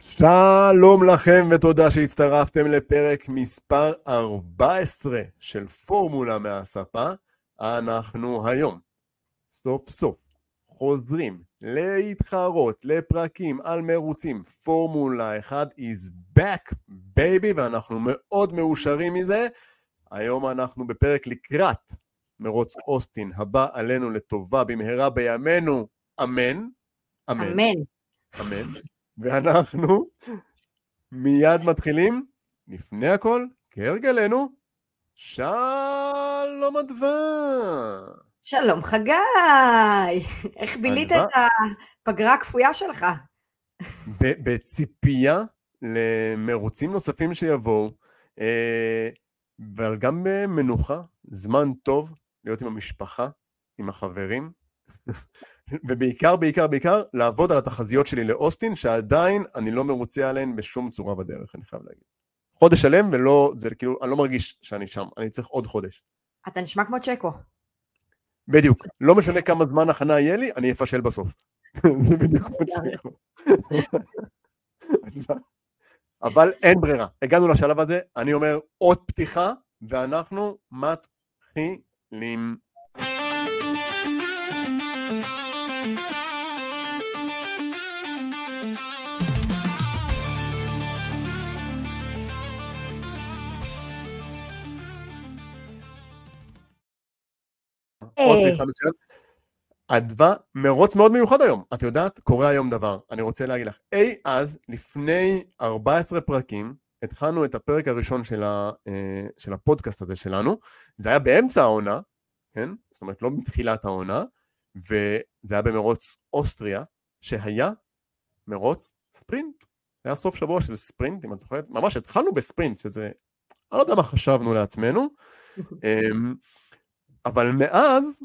שלום לכם ותודה שהצטרפתם לפרק מספר 14 של פורמולה מהספה. אנחנו היום סוף סוף חוזרים להתחרות לפרקים על מרוצים. פורמולה 1 is back baby, ואנחנו מאוד מאושרים מזה. היום אנחנו בפרק לקראת מרוץ אוסטין הבא עלינו לטובה במהרה בימינו, אמן. אמן. אמן. ואנחנו מיד מתחילים. לפני הכל, כהרגלנו, שלום אדווה. שלום חגי. איך בילית את הפגרה הכפויה שלך? בציפייה למרוצים נוספים שיבואו, אבל גם במנוחה, זמן טוב להיות עם המשפחה, עם החברים. ובעיקר, בעיקר, לעבוד על התחזיות שלי לאוסטין, שעדיין אני לא מרוצה עליהן בשום צורה בדרך, אני חייב להגיד. חודש שלם, ולא, זה כאילו, אני לא מרגיש שאני שם, אני צריך עוד חודש. אתה נשמע כמו צ'קו. בדיוק, לא משנה כמה זמן הכנה יהיה לי, אני אפשל בסוף. זה בדיוק כמו צ'קו. אבל אין ברירה, הגענו לשלב הזה, אני אומר עוד פתיחה, ואנחנו מתחילים. אדווה, מרוץ מאוד מיוחד היום, את יודעת, קורה היום דבר, אני רוצה להגיד לך, אז לפני 14 פרקים, התחלנו את הפרק הראשון של הפודקאסט הזה שלנו, זה היה באמצע העונה, כן? זאת אומרת לא מתחילת העונה, וזה היה במרוץ אוסטריה, שהיה מרוץ ספרינט, זה היה סוף שבוע של ספרינט, אם את זוכרת, ממש התחלנו בספרינט, שזה, אני לא יודע מה חשבנו לעצמנו, אבל מאז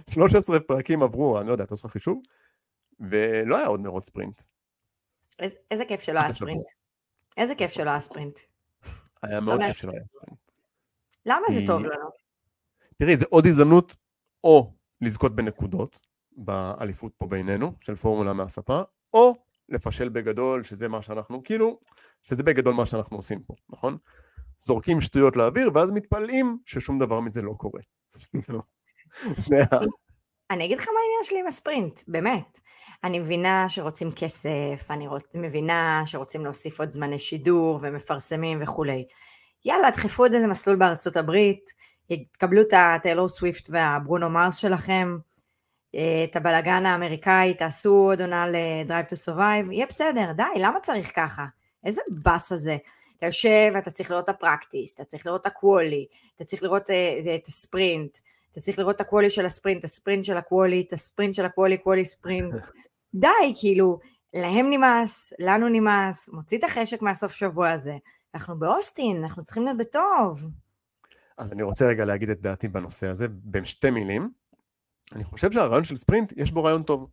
13 פרקים עברו, אני לא יודע, אתה עושה חישוב, ולא היה עוד מרוץ ספרינט. איזה כיף שלא היה ספרינט. איזה כיף שלא היה ספרינט. היה מאוד כיף שלא היה ספרינט. למה זה טוב לנו? תראי, זה עוד הזדמנות או לזכות בנקודות, באליפות פה בינינו, של פורמולה מהספה, או לפשל בגדול, שזה מה שאנחנו, כאילו, שזה בגדול מה שאנחנו עושים פה, נכון? זורקים שטויות לאוויר, ואז מתפלאים ששום דבר מזה לא קורה. אני אגיד לך מה העניין שלי עם הספרינט, באמת. אני מבינה שרוצים כסף, אני מבינה שרוצים להוסיף עוד זמני שידור ומפרסמים וכולי. יאללה, תחפו עוד איזה מסלול בארצות הברית, תקבלו את הטיילור סוויפט והברונו מרס שלכם, את הבלגן האמריקאי, תעשו עוד עונה ל-Drive to Survive, יהיה בסדר, די, למה צריך ככה? איזה בס הזה? אתה יושב, אתה צריך לראות את הפרקטיס, אתה צריך לראות את הקוולי, אתה צריך לראות את הספרינט, אתה צריך לראות את הקוולי של הספרינט, הספרינט של הקוולי, את הספרינט של הקוולי, קוולי ספרינט. די, כאילו, להם נמאס, לנו נמאס, מוציא את החשק מהסוף שבוע הזה. אנחנו באוסטין, אנחנו צריכים להיות בטוב. אז אני רוצה רגע להגיד את דעתי בנושא הזה, בשתי מילים. אני חושב שהרעיון של ספרינט, יש בו רעיון טוב.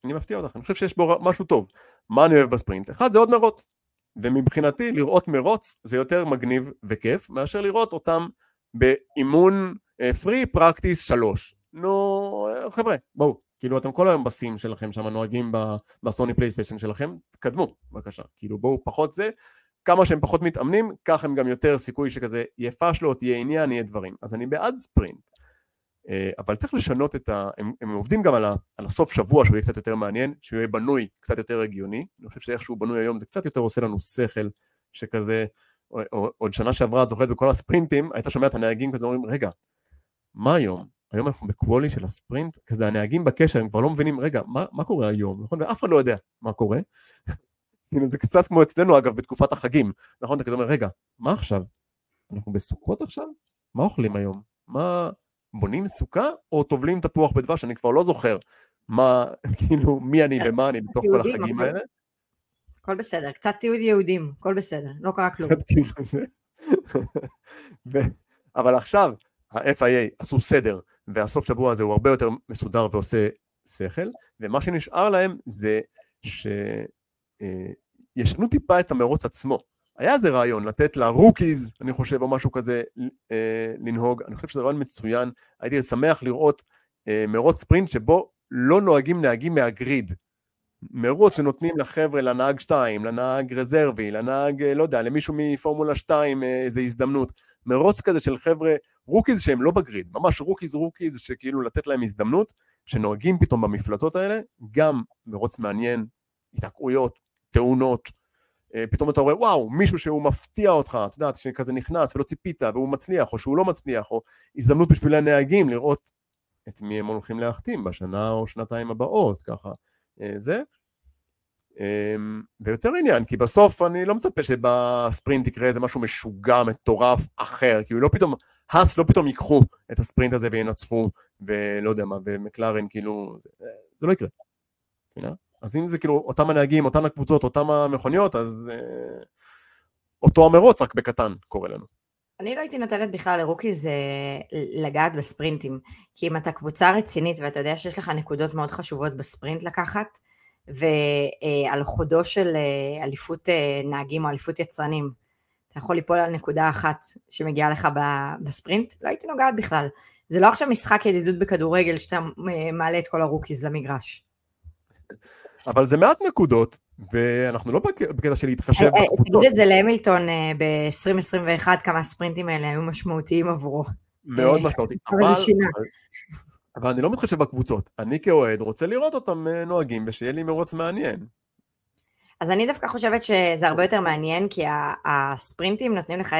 אני מפתיע אותך, אני חושב שיש בו משהו טוב. מה אני אוהב בספרינט? אחד, זה עוד מרוץ. ומבחינתי, לראות מרוץ זה יותר מגניב וכיף, מאשר לראות אותם באימון פרי פרקטיס 3. נו, חבר'ה, בואו, כאילו אתם כל היום בסים שלכם שם נוהגים בסוני פלייסטיישן שלכם, תקדמו, בבקשה. כאילו בואו פחות זה, כמה שהם פחות מתאמנים, כך הם גם יותר סיכוי שכזה יפה שלו, תהיה עניין, יהיה דברים. אז אני בעד ספרינט. אבל צריך לשנות הם עובדים גם על הסוף שבוע שהוא יהיה קצת יותר מעניין, שהוא יהיה בנוי קצת יותר הגיוני. אני חושב שאיך שהוא בנוי היום זה קצת יותר עושה לנו שכל, שכזה, עוד שנה שעברה את זוכרת בכל הספרינטים, היית שומע את הנהגים כזה אומרים, רגע, מה היום? היום אנחנו בקוולי של הספרינט, כזה הנהגים בקשר, הם כבר לא מבינים, רגע, מה קורה היום? נכון? ואף אחד לא יודע מה קורה. זה קצת כמו אצלנו אגב בתקופת החגים, נכון? אתה כזה אומר, רגע, מה עכשיו? אנחנו בסוכות עכשיו? מה אוכלים היום? מה בונים סוכה או טובלים תפוח בדבש? אני כבר לא זוכר מה, כאילו, מי אני ומה אני בתוך כל החגים האלה. הכל בסדר, קצת תיעוד יהודים, הכל בסדר, לא קרה כלום. קצת כאילו זה. אבל עכשיו, ה-FIA עשו סדר, והסוף שבוע הזה הוא הרבה יותר מסודר ועושה שכל, ומה שנשאר להם זה שישנו טיפה את המרוץ עצמו. היה איזה רעיון לתת לרוקיז, אני חושב, או משהו כזה, לנהוג. אני חושב שזה רעיון מצוין. הייתי שמח לראות מרוץ ספרינט שבו לא נוהגים נהגים מהגריד. מרוץ שנותנים לחבר'ה, לנהג 2, לנהג רזרבי, לנהג, לא יודע, למישהו מפורמולה 2, איזו הזדמנות. מרוץ כזה של חבר'ה, רוקיז שהם לא בגריד, ממש רוקיז, שכאילו לתת להם הזדמנות, שנוהגים פתאום במפלצות האלה, גם מרוץ מעניין, התעקעויות, תאונות, פתאום אתה רואה, וואו, מישהו שהוא מפתיע אותך, אתה יודע, שכזה נכנס ולא ציפית, והוא מצליח, או שהוא לא מצליח, או הזדמנות בשביל הנהגים לראות את מי הם הולכים להחתים בשנה או שנתיים הבאות, ככה. זה. ויותר עניין, כי בסוף אני לא מצפה שבספרינט יקרה איזה משהו משוגע, מטורף, אחר, כי לא פתאום, האס לא פתאום ייקחו את הספרינט הזה וינצחו, ולא יודע מה, ומקלרן כאילו, זה לא יקרה. אז אם זה כאילו אותם הנהגים, אותן הקבוצות, אותם המכוניות, אז אותו המרוץ רק בקטן קורה לנו. אני לא הייתי נותנת בכלל לרוקיז לגעת בספרינטים, כי אם אתה קבוצה רצינית ואתה יודע שיש לך נקודות מאוד חשובות בספרינט לקחת, ועל חודו של אליפות נהגים או אליפות יצרנים, אתה יכול ליפול על נקודה אחת שמגיעה לך בספרינט, לא הייתי נוגעת בכלל. זה לא עכשיו משחק ידידות בכדורגל שאתה מעלה את כל הרוקיז למגרש. אבל זה מעט נקודות, ואנחנו לא בקטע של להתחשב בקבוצות. תגיד את זה להמילטון ב-2021, כמה הספרינטים האלה היו משמעותיים עבורו. מאוד משמעותיים. אבל אני לא מתחשב בקבוצות. אני כאוהד רוצה לראות אותם נוהגים, ושיהיה לי מרוץ מעניין. אז אני דווקא חושבת שזה הרבה יותר מעניין, כי הספרינטים נותנים לך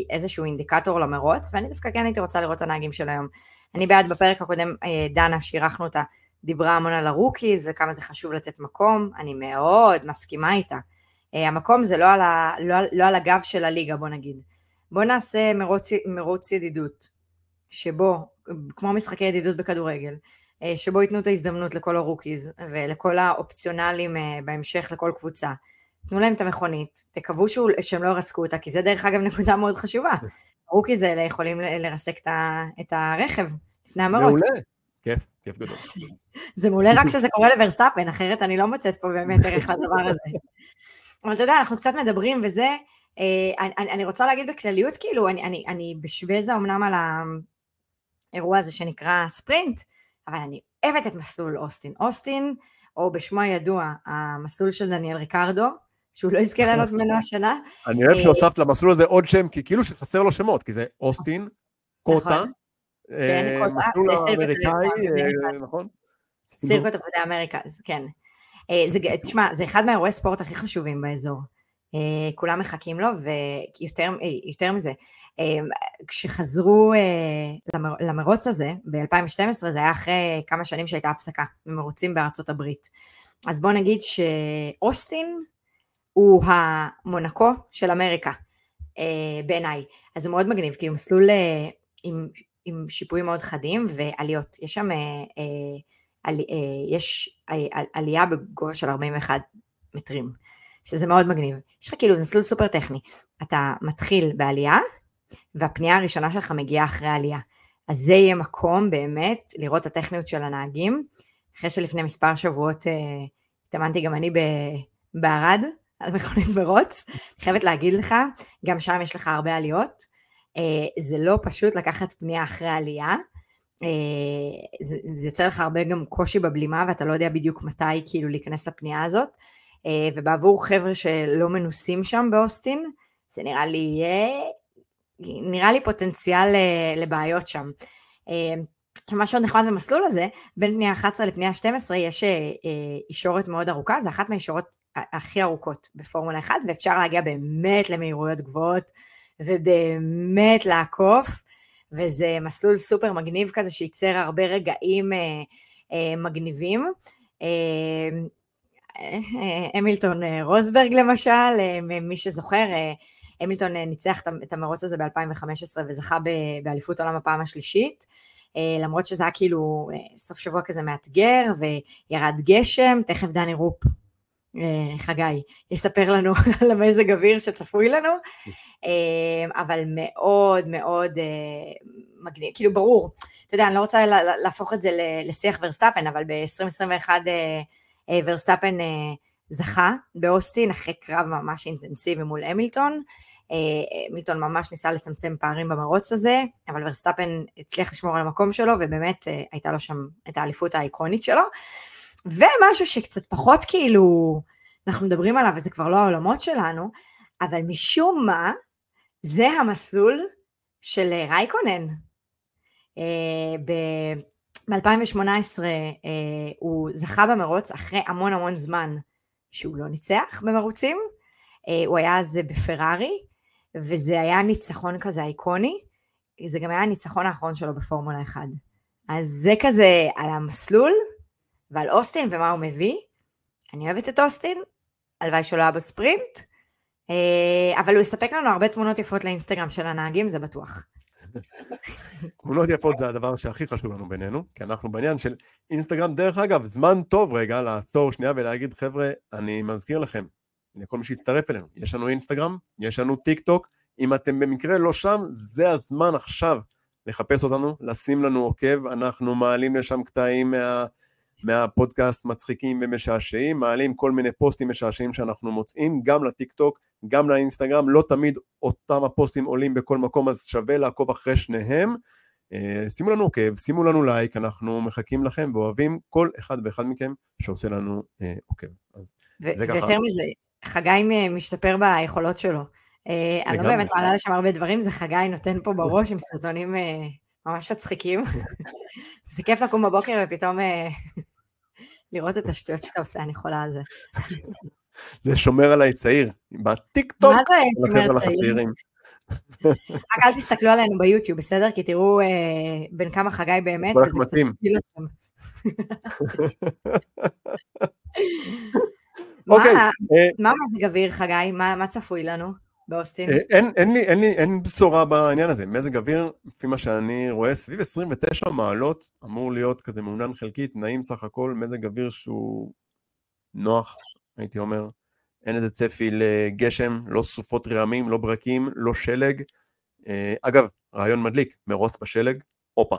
איזשהו אינדיקטור למרוץ, ואני דווקא כן הייתי רוצה לראות את הנהגים של היום. אני בעד בפרק הקודם, דנה, שירחנו אותה, דיברה המון על הרוקיז, וכמה זה חשוב לתת מקום, אני מאוד מסכימה איתה. המקום זה לא על הגב של הליגה, בוא נגיד. בוא נעשה מרוץ ידידות, שבו, כמו משחקי ידידות בכדורגל, שבו ייתנו את ההזדמנות לכל הרוקיז, ולכל האופציונלים בהמשך לכל קבוצה. תנו להם את המכונית, תקוו שהם לא ירסקו אותה, כי זה דרך אגב נקודה מאוד חשובה. הרוקיז האלה יכולים לרסק את הרכב לפני המרוץ. מעולה. כיף גדול. זה מעולה רק שזה קורה לוורסטאפן, אחרת אני לא מוצאת פה באמת ערך לדבר הזה. אבל אתה יודע, אנחנו קצת מדברים וזה, אני רוצה להגיד בכלליות, כאילו, אני בשוויזה אמנם על האירוע הזה שנקרא ספרינט, אבל אני אוהבת את מסלול אוסטין. אוסטין, או בשמו הידוע, המסלול של דניאל ריקרדו, שהוא לא יזכה לעלות ממנו השנה. אני אוהב שהוספת למסלול הזה עוד שם, כי כאילו שחסר לו שמות, כי זה אוסטין, קוטה, מסלול האמריקאי, נכון? סירקוט עבודה אמריקה, אז כן. תשמע, זה אחד מהאירועי ספורט הכי חשובים באזור. כולם מחכים לו, ויותר מזה, כשחזרו למרוץ הזה, ב-2012, זה היה אחרי כמה שנים שהייתה הפסקה, ממרוצים בארצות הברית. אז בוא נגיד שאוסטין הוא המונקו של אמריקה, בעיניי. אז הוא מאוד מגניב, כי הוא מסלול עם שיפועים מאוד חדים ועליות. יש שם עלייה בגובה של 41 מטרים, שזה מאוד מגניב. יש לך כאילו מסלול סופר טכני. אתה מתחיל בעלייה, והפנייה הראשונה שלך מגיעה אחרי העלייה. אז זה יהיה מקום באמת לראות את הטכניות של הנהגים. אחרי שלפני מספר שבועות התאמנתי גם אני בערד, על מכונית מרוץ. אני חייבת להגיד לך, גם שם יש לך הרבה עליות. זה לא פשוט לקחת פנייה אחרי העלייה. זה יוצר לך הרבה גם קושי בבלימה, ואתה לא יודע בדיוק מתי כאילו להיכנס לפנייה הזאת. ובעבור חבר'ה שלא מנוסים שם באוסטין, זה נראה לי פוטנציאל לבעיות שם. מה שעוד נחמד במסלול הזה, בין פנייה 11 לפנייה 12 יש אישורת מאוד ארוכה, זה אחת מהאישורות הכי ארוכות בפורמולה 1, ואפשר להגיע באמת למהירויות גבוהות, ובאמת לעקוף, וזה מסלול סופר מגניב כזה, שייצר הרבה רגעים מגניבים. המילטון רוסברג למשל, מי שזוכר, המילטון ניצח את המרוץ הזה ב-2015 וזכה באליפות עולם הפעם השלישית, למרות שזה היה כאילו סוף שבוע כזה מאתגר וירד גשם. תכף דני רופ, חגי, יספר לנו על המזג אוויר שצפוי לנו, אבל מאוד מאוד מגניב, כאילו ברור, אתה יודע, אני לא רוצה להפוך את זה לשיח ורסטאפן, אבל ב-2021 ורסטאפן זכה באוסטין, אחרי קרב ממש אינטנסיבי מול המילטון. המילטון ממש ניסה לצמצם פערים במרוץ הזה, אבל ורסטאפן הצליח לשמור על המקום שלו, ובאמת הייתה לו שם את האליפות האיקונית שלו. ומשהו שקצת פחות כאילו, אנחנו מדברים עליו וזה כבר לא העולמות שלנו, אבל משום מה, זה המסלול של רייקונן. ב-2018 הוא זכה במרוץ אחרי המון המון זמן שהוא לא ניצח במרוצים, הוא היה אז בפרארי, וזה היה ניצחון כזה איקוני, זה גם היה הניצחון האחרון שלו בפורמולה 1. אז זה כזה על המסלול, ועל אוסטין ומה הוא מביא. אני אוהבת את אוסטין, הלוואי שלא היה בספרינט, אבל הוא יספק לנו הרבה תמונות יפות לאינסטגרם של הנהגים, זה בטוח. תמונות יפות זה הדבר שהכי חשוב לנו בינינו, כי אנחנו בעניין של אינסטגרם. דרך אגב, זמן טוב רגע לעצור שנייה ולהגיד, חבר'ה, אני מזכיר לכם, לכל מי שיצטרף אלינו, יש לנו אינסטגרם, יש לנו טיק טוק, אם אתם במקרה לא שם, זה הזמן עכשיו לחפש אותנו, לשים לנו עוקב, אנחנו מעלים לשם קטעים מהפודקאסט מצחיקים ומשעשעים, מעלים כל מיני פוסטים משעשעים שאנחנו מוצאים, גם לטיק טוק, גם לאינסטגרם, לא תמיד אותם הפוסטים עולים בכל מקום, אז שווה לעקוב אחרי שניהם, שימו לנו עוקב, שימו לנו לייק, אנחנו מחכים לכם ואוהבים כל אחד ואחד מכם שעושה לנו עוקב. ויותר מזה, חגי משתפר ביכולות שלו, אני לא באמת מעלה לשם הרבה דברים, זה חגי נותן פה בראש עם סרטונים ממש מצחיקים, זה כיף לקום בבוקר ופתאום לראות את השטויות שאתה עושה, אני חולה על זה. זה שומר עליי צעיר, בטיק טוק. מה זה שומר צעיר? רק אל תסתכלו עלינו ביוטיוב, בסדר? כי תראו בין כמה חגי באמת, וזה קצת תפיל אתכם. מה מזג אוויר חגי? מה צפוי לנו באוסטין? אין בשורה בעניין הזה. מזג אוויר, לפי מה שאני רואה, סביב 29 מעלות, אמור להיות כזה מעונן חלקית, נעים סך הכל, מזג אוויר שהוא נוח, הייתי אומר. אין איזה צפי לגשם, לא סופות רעמים, לא ברקים, לא שלג. אגב, רעיון מדליק, מרוץ בשלג, אופה,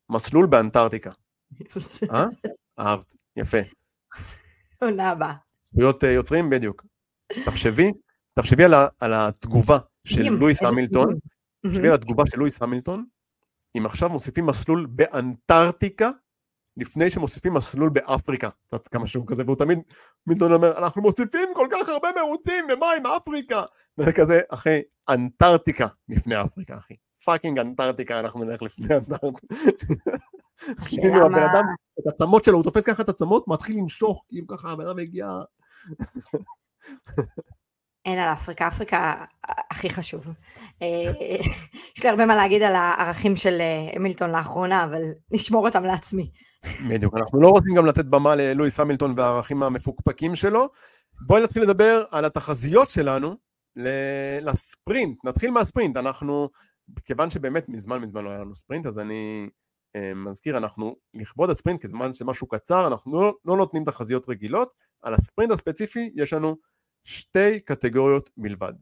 מסלול באנטארקטיקה. אהבת, יפה. עונה הבאה. זכויות יוצרים, בדיוק. תחשבי על התגובה של לואיס המילטון, תחשבי על התגובה של לואיס המילטון, אם עכשיו מוסיפים מסלול באנטארקטיקה, לפני שמוסיפים מסלול באפריקה, קצת כמה שהוא כזה, והוא תמיד מילטון אומר, אנחנו מוסיפים כל כך הרבה מרוצים במים אפריקה, וכזה, אחי, אנטארקטיקה לפני אפריקה, אחי, פאקינג אנטארקטיקה, אנחנו נלך לפני אנטארקטיקה. כאילו הבן אדם, את עצמות שלו, הוא תופס ככה את עצמות, מתחיל למשוך, כאילו ככה הבן אדם מגיע. אין על אפריקה, אפריקה הכי חשוב. יש לי הרבה מה להגיד על הערכים של המילטון לאחרונה, אבל נשמור אותם לעצמי. בדיוק, אנחנו לא רוצים גם לתת במה ללואיס המילטון והערכים המפוקפקים שלו. בואי נתחיל לדבר על התחזיות שלנו לספרינט. נתחיל מהספרינט, אנחנו, כיוון שבאמת מזמן לא היה לנו ספרינט, אז אני מזכיר, אנחנו לכבוד הספרינט, כזמן שמשהו קצר, אנחנו לא נותנים תחזיות רגילות, על הספרינט הספציפי יש לנו שתי קטגוריות בלבד.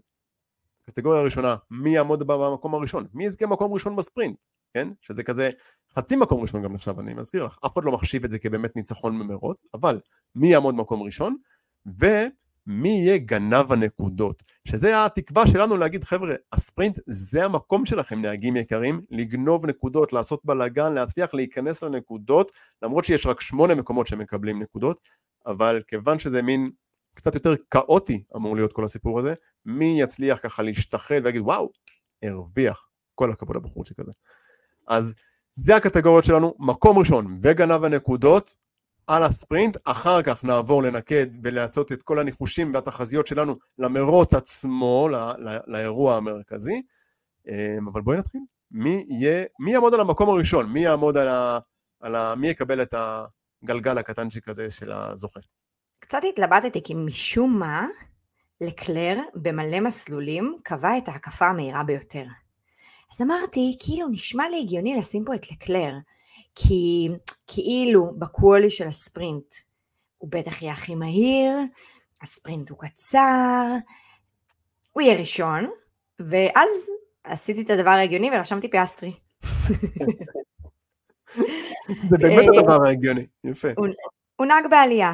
קטגוריה הראשונה, מי יעמוד במקום הראשון? מי יזכה מקום ראשון בספרינט? כן? שזה כזה חצי מקום ראשון גם נחשב, אני מזכיר לך. אף אחד לא מחשיב את זה כבאמת ניצחון במרוץ, אבל מי יעמוד מקום ראשון? ומי יהיה גנב הנקודות? שזה התקווה שלנו להגיד, חבר'ה, הספרינט זה המקום שלכם, נהגים יקרים, לגנוב נקודות, לעשות בלגן, להצליח להיכנס לנקודות, למרות שיש רק 8 מקומות שמקבלים נקודות, אבל כיוון שזה מין קצת יותר כאוטי אמור להיות כל הסיפור הזה, מי יצליח ככה להשתחל ולהגיד, וואו, הרוויח, כל הכבוד הבחור שכזה. אז זה הקטגוריות שלנו, מקום ראשון וגנב הנקודות על הספרינט, אחר כך נעבור לנקד ולעשות את כל הניחושים והתחזיות שלנו למרוץ עצמו, לאירוע המרכזי, אבל בואי נתחיל. מי יעמוד על המקום הראשון? מי יעמוד מי יקבל את הגלגל הקטנצ'יק הזה של הזוכה? קצת התלבטתי, כי משום מה, לקלר במלא מסלולים קבע את ההקפה המהירה ביותר. אז אמרתי, כאילו נשמע לי הגיוני לשים פה את לקלר, כי כאילו בקוולי של הספרינט הוא בטח יהיה הכי מהיר, הספרינט הוא קצר, הוא יהיה ראשון, ואז עשיתי את הדבר ההגיוני ורשמתי פיאסטרי. זה באמת הדבר ההגיוני, יפה. הוא נהג בעלייה.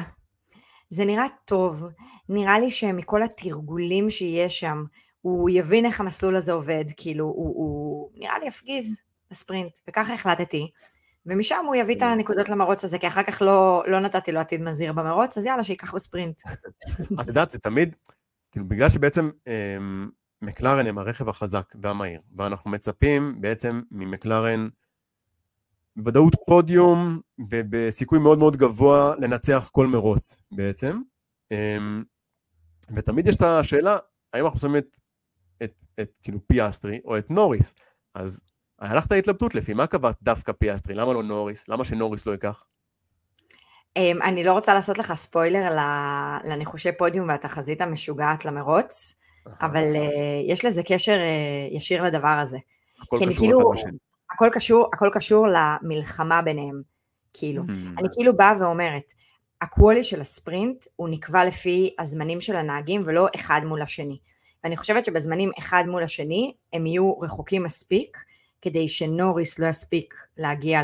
זה נראה טוב, נראה לי שמכל התרגולים שיש שם, הוא יבין איך המסלול הזה עובד, כאילו הוא נראה לי יפגיז בספרינט, וככה החלטתי, ומשם הוא יביא את הנקודות למרוץ הזה, כי אחר כך לא נתתי לו עתיד מזהיר במרוץ, אז יאללה, שיקח בספרינט. את יודעת, זה תמיד, כאילו, בגלל שבעצם מקלרן הם הרכב החזק והמהיר, ואנחנו מצפים בעצם ממקלרן בוודאות פודיום, ובסיכוי מאוד מאוד גבוה לנצח כל מרוץ בעצם, ותמיד יש את השאלה, האם אנחנו שמים את כאילו פיאסטרי או את נוריס, אז הלכת התלבטות לפי מה קבעת דווקא פיאסטרי, למה לא נוריס, למה שנוריס לא ייקח? אני לא רוצה לעשות לך ספוילר לניחושי פודיום והתחזית המשוגעת למרוץ, אבל יש לזה קשר ישיר לדבר הזה. הכל קשור אחד בשני. הכל קשור למלחמה ביניהם, כאילו. אני כאילו באה ואומרת, הקוולי של הספרינט הוא נקבע לפי הזמנים של הנהגים ולא אחד מול השני. ואני חושבת שבזמנים אחד מול השני הם יהיו רחוקים מספיק, כדי שנוריס לא יספיק להגיע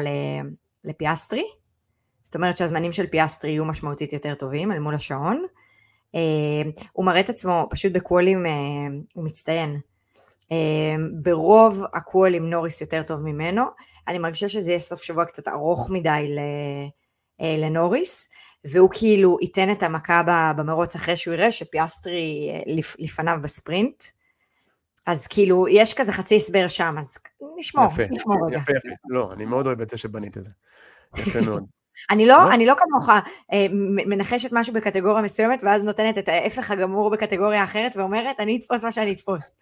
לפיאסטרי. זאת אומרת שהזמנים של פיאסטרי יהיו משמעותית יותר טובים אל מול השעון. הוא מראה את עצמו פשוט בקוולים, הוא מצטיין. ברוב הקוולים נוריס יותר טוב ממנו. אני מרגישה שזה יהיה סוף שבוע קצת ארוך מדי לנוריס, והוא כאילו ייתן את המכה במרוץ אחרי שהוא יראה שפיאסטרי לפניו בספרינט. אז כאילו, יש כזה חצי הסבר שם, אז נשמור רגע. יפה. לא, אני מאוד אוהב את זה שבנית את זה. יפה מאוד. אני לא כמוך מנחשת משהו בקטגוריה מסוימת, ואז נותנת את ההפך הגמור בקטגוריה אחרת, ואומרת, אני אתפוס מה שאני אתפוס.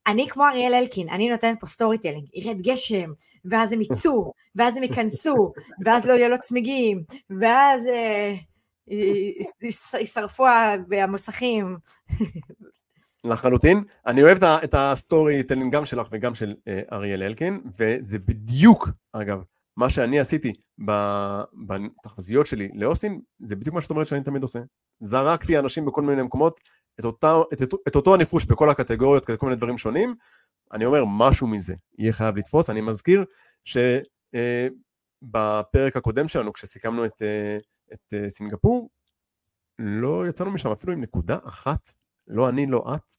אני כמו אריאל אלקין, אני נותנת פה סטורי טלינג, ירד גשם, ואז הם יצאו, ואז הם ייכנסו, ואז לא יהיו לו צמיגים, ואז ישרפו המוסכים. לחלוטין, אני אוהב את הסטורי טלינג גם שלך וגם של אריאל אלקין, וזה בדיוק, אגב, מה שאני עשיתי בתחזיות שלי לאוסטין, זה בדיוק מה שאת אומרת שאני תמיד עושה. זרקתי אנשים בכל מיני מקומות, את אותו הניחוש בכל הקטגוריות, כל מיני דברים שונים, אני אומר, משהו מזה יהיה חייב לתפוס. אני מזכיר שבפרק הקודם שלנו, כשסיכמנו את סינגפור, לא יצאנו משם אפילו עם נקודה אחת, לא אני, לא את,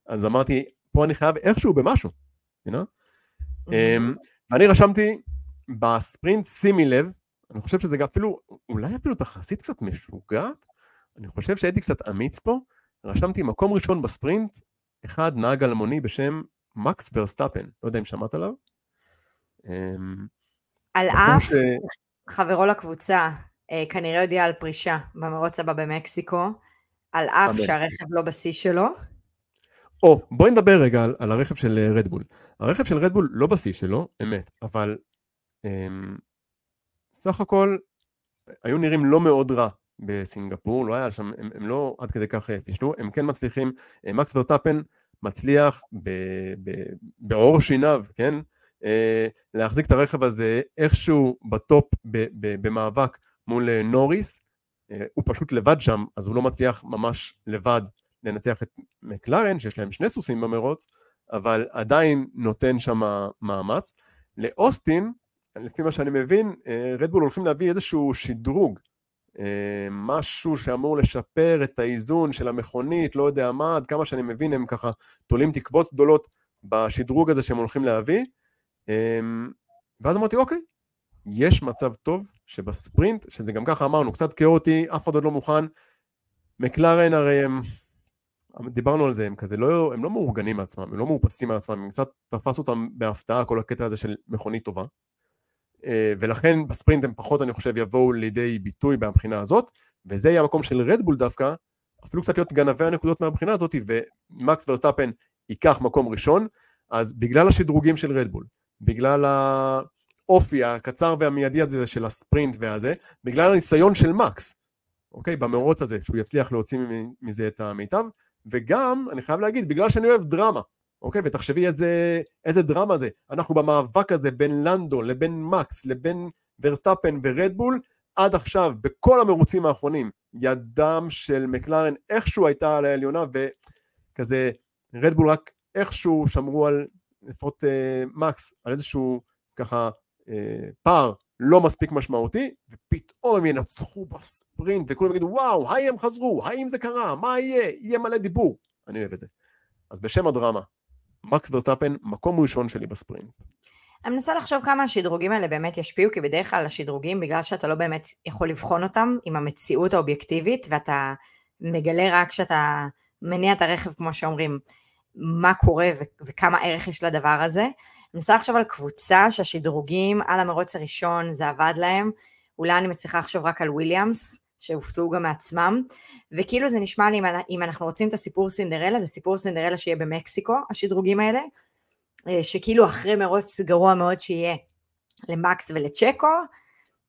אז אמרתי, פה אני חייב איכשהו במשהו, ואני רשמתי בספרינט, שימי לב, אני חושב שזה אפילו, אולי אפילו תחסית קצת משוגעת, אני חושב שהייתי קצת אמיץ פה, רשמתי מקום ראשון בספרינט, אחד נהג אלמוני בשם מקס ורסטאפן, לא יודע אם שמעת עליו. על אף חברו לקבוצה, כנראה הודיע על פרישה במרוץ הבא במקסיקו, על אף שהרכב לא בשיא שלו. בואי נדבר רגע על הרכב של רדבול. הרכב של רדבול לא בשיא שלו, אמת, אבל סך הכל היו נראים לא מאוד רע בסינגפור, לא היה שם, הם לא עד כדי כך פישלו, הם כן מצליחים, מקס ורטאפן מצליח בעור שיניו, כן? להחזיק את הרכב הזה איכשהו בטופ במאבק מול נוריס, הוא פשוט לבד שם, אז הוא לא מצליח ממש לבד לנצח את מקלרן, שיש להם שני סוסים במרוץ, אבל עדיין נותן שם מאמץ. לאוסטין, לפי מה שאני מבין, רדבול הולכים להביא איזשהו שדרוג, משהו שאמור לשפר את האיזון של המכונית, לא יודע מה, עד כמה שאני מבין, הם ככה תולים תקוות גדולות בשדרוג הזה שהם הולכים להביא, ואז אמרתי, אוקיי, יש מצב טוב שבספרינט, שזה גם ככה אמרנו, קצת כאוטי, אף אחד עוד לא מוכן, מקלרן הרי הם, דיברנו על זה, הם כזה הם לא מאורגנים מעצמם, הם לא מאופסים מעצמם, הם קצת תפס אותם בהפתעה, כל הקטע הזה של מכונית טובה, ולכן בספרינט הם פחות, אני חושב, יבואו לידי ביטוי מהבחינה הזאת, וזה יהיה המקום של רדבול דווקא, אפילו קצת להיות גנבי הנקודות מהבחינה הזאת, ומקס ורסטאפן ייקח מקום ראשון, אז בגלל השדרוגים של רדבול, בגלל האופי הקצר והמיידי הזה של הספרינט והזה, בגלל הניסיון של מקס, אוקיי, במרוץ הזה, שהוא יצליח להוציא מזה את המיטב, וגם, אני חייב להגיד, בגלל שאני אוהב דרמה, אוקיי, ותחשבי איזה דרמה זה, אנחנו במאבק הזה בין לנדו, לבין מקס, לבין ורסטאפן ורדבול, עד עכשיו, בכל המרוצים האחרונים, ידם של מקלרן איכשהו הייתה על העליונה, וכזה, רדבול רק איכשהו שמרו על, לפחות מקס, על איזשהו ככה פער לא מספיק משמעותי, ופתאום הם ינצחו בספרינט, וכולם יגידו, וואו, היי הם חזרו, האם זה קרה, מה יהיה? יהיה מלא דיבור. אני אוהב את זה. אז בשם הדרמה, מקס ורסטאפן, מקום ראשון שלי בספרינט. אני מנסה לחשוב כמה השדרוגים האלה באמת ישפיעו, כי בדרך כלל השדרוגים, בגלל שאתה לא באמת יכול לבחון אותם עם המציאות האובייקטיבית, ואתה מגלה רק שאתה מניע את הרכב, כמו שאומרים, מה קורה וכמה ערך יש לדבר הזה. אני מנסה לחשוב על קבוצה שהשדרוגים על המרוץ הראשון, זה עבד להם, אולי אני מצליחה לחשוב רק על וויליאמס, שהופתעו גם מעצמם, וכאילו זה נשמע לי, אם אנחנו רוצים את הסיפור סינדרלה, זה סיפור סינדרלה שיהיה במקסיקו, השדרוגים האלה, שכאילו אחרי מרוץ גרוע מאוד שיהיה למקס ולצ'קו,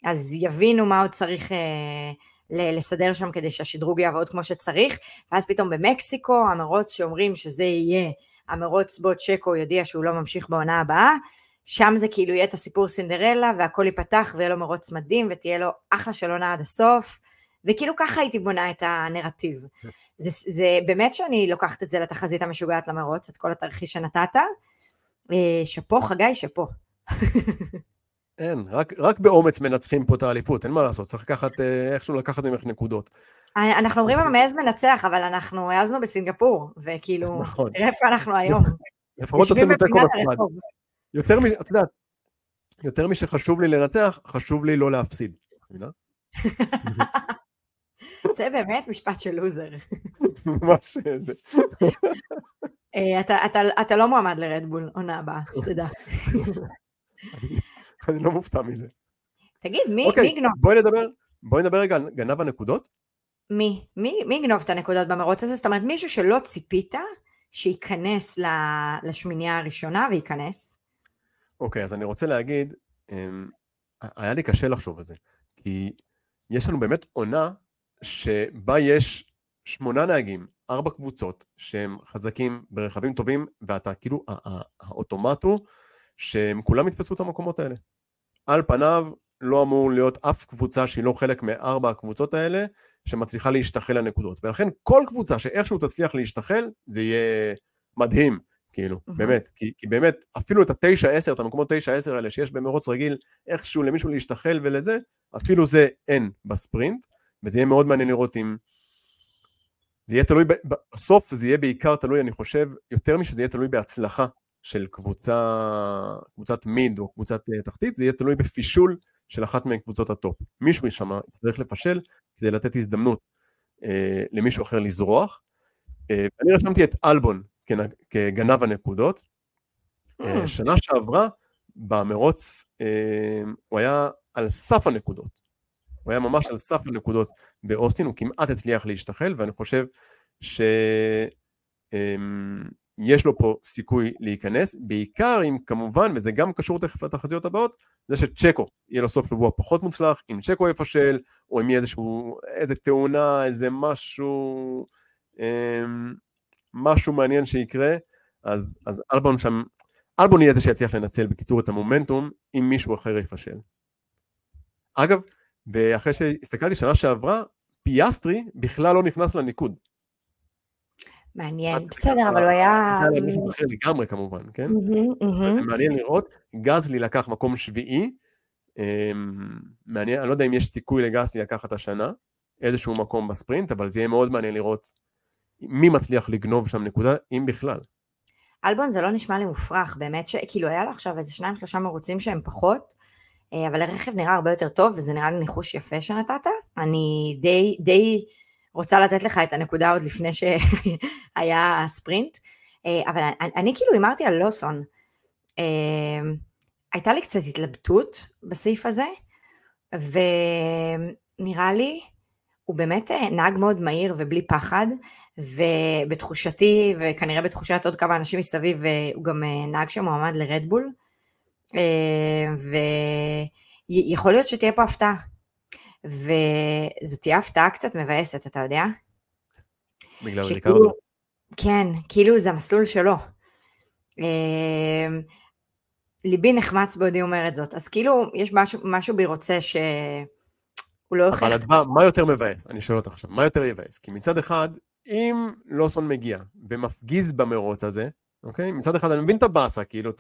אז יבינו מה עוד צריך לסדר שם כדי שהשדרוג יעבוד כמו שצריך, ואז פתאום במקסיקו, המרוץ שאומרים שזה יהיה, המרוץ בו צ'קו יודיע שהוא לא ממשיך בעונה הבאה, שם זה כאילו יהיה את הסיפור סינדרלה, והכל ייפתח ויהיה לו מרוץ מדהים, ותהיה לו אחלה של עונה עד הסוף, וכאילו ככה הייתי בונה את הנרטיב. זה באמת שאני לוקחת את זה לתחזית המשוגעת למרוץ, את כל התרחיש שנתת, שפו חגי, שפו. אין, רק באומץ מנצחים פה את האליפות, אין מה לעשות, צריך איכשהו לקחת ממך נקודות. אנחנו אומרים המעז מנצח, אבל אנחנו העזנו בסינגפור, וכאילו, תראה איפה אנחנו היום. לפחות אצלנו תקו בפרד. יותר משחשוב לי לנצח, חשוב לי לא להפסיד. זה באמת משפט של לוזר. ממש זה. אתה לא מועמד לרדבול עונה הבאה, שתדע. אני לא מופתע מזה. תגיד, מי יגנוב? בואי נדבר רגע על גנב הנקודות. מי יגנוב את הנקודות במרוץ הזה? זאת אומרת, מישהו שלא ציפית שייכנס לשמינייה הראשונה וייכנס. אוקיי, אז אני רוצה להגיד, היה לי קשה לחשוב על זה, כי יש לנו באמת עונה שבה יש 8 נהגים, 4 קבוצות שהם חזקים ברכבים טובים, ואתה כאילו, האוטומט הוא שהם כולם יתפסו את המקומות האלה. על פניו לא אמור להיות אף קבוצה שהיא לא חלק מ4 הקבוצות האלה, שמצליחה להשתחל לנקודות. ולכן כל קבוצה שאיכשהו תצליח להשתחל, זה יהיה מדהים, כאילו, באמת. כי באמת, אפילו את ה9-10, את המקומות 9-10 האלה שיש במרוץ רגיל, איכשהו למישהו להשתחל ולזה, אפילו זה אין בספרינט, וזה יהיה מאוד מעניין לראות אם זה יהיה תלוי, בסוף זה יהיה בעיקר תלוי, אני חושב, יותר משזה יהיה תלוי בהצלחה של קבוצת מיד או קבוצת תחתית, זה יהיה תלוי בפישול של אחת מקבוצות הטופ. מישהו ישמע, צריך לפשל כדי לתת הזדמנות למישהו אחר לזרוח. אני רשמתי את אלבון כגנב הנקודות. שנה שעברה, במרוץ, הוא היה על סף הנקודות. הוא היה ממש על סף הנקודות באוסטין, הוא כמעט הצליח להשתחל, ואני חושב יש לו פה סיכוי להיכנס, בעיקר אם כמובן, וזה גם קשור תכף לתחזיות הבאות, זה שצ'קו יהיה לו סוף שבוע פחות מוצלח, אם צ'קו יפשל, או אם יהיה איזה תאונה, איזה משהו מעניין שיקרה, אז אלבון יהיה זה שיצליח לנצל בקיצור את המומנטום, אם מישהו אחר יפשל. אגב, ואחרי שהסתכלתי שנה שעברה, פיאסטרי בכלל לא נכנס לניקוד. מעניין, בסדר, אבל הוא היה... זה היה מישהו אחר לגמרי כמובן, כן? זה מעניין לראות, גזלי לקח מקום שביעי, מעניין, אני לא יודע אם יש סיכוי לגזלי לקחת השנה, איזשהו מקום בספרינט, אבל זה יהיה מאוד מעניין לראות מי מצליח לגנוב שם נקודה, אם בכלל. אלבון זה לא נשמע לי מופרך, באמת שכאילו היה לו עכשיו איזה 2-3 מרוצים שהם פחות, אבל הרכב נראה הרבה יותר טוב, וזה נראה לי ניחוש יפה שנתת, אני די רוצה לתת לך את הנקודה עוד לפני שהיה ספרינט, אבל אני כאילו אמרתי על לוסון, הייתה לי קצת התלבטות בסעיף הזה, ונראה לי, הוא באמת נהג מאוד מהיר ובלי פחד, ובתחושתי, וכנראה בתחושת עוד כמה אנשים מסביב, הוא גם נהג שמועמד לרדבול, ויכול להיות שתהיה פה הפתעה, וזו תהיה הפתעה קצת מבאסת, אתה יודע? בגלל ריקרדו. כן, כאילו זה המסלול שלו. ליבי נחמץ בעודי אומרת זאת, אז כאילו יש משהו בי רוצה שהוא לא יוכל... אבל הדבר, מה יותר מבאס? אני שואל אותך עכשיו, מה יותר יבאס? כי מצד אחד, אם לוסון מגיע ומפגיז במרוץ הזה, אוקיי? מצד אחד אני מבין את הבאסה, כאילו,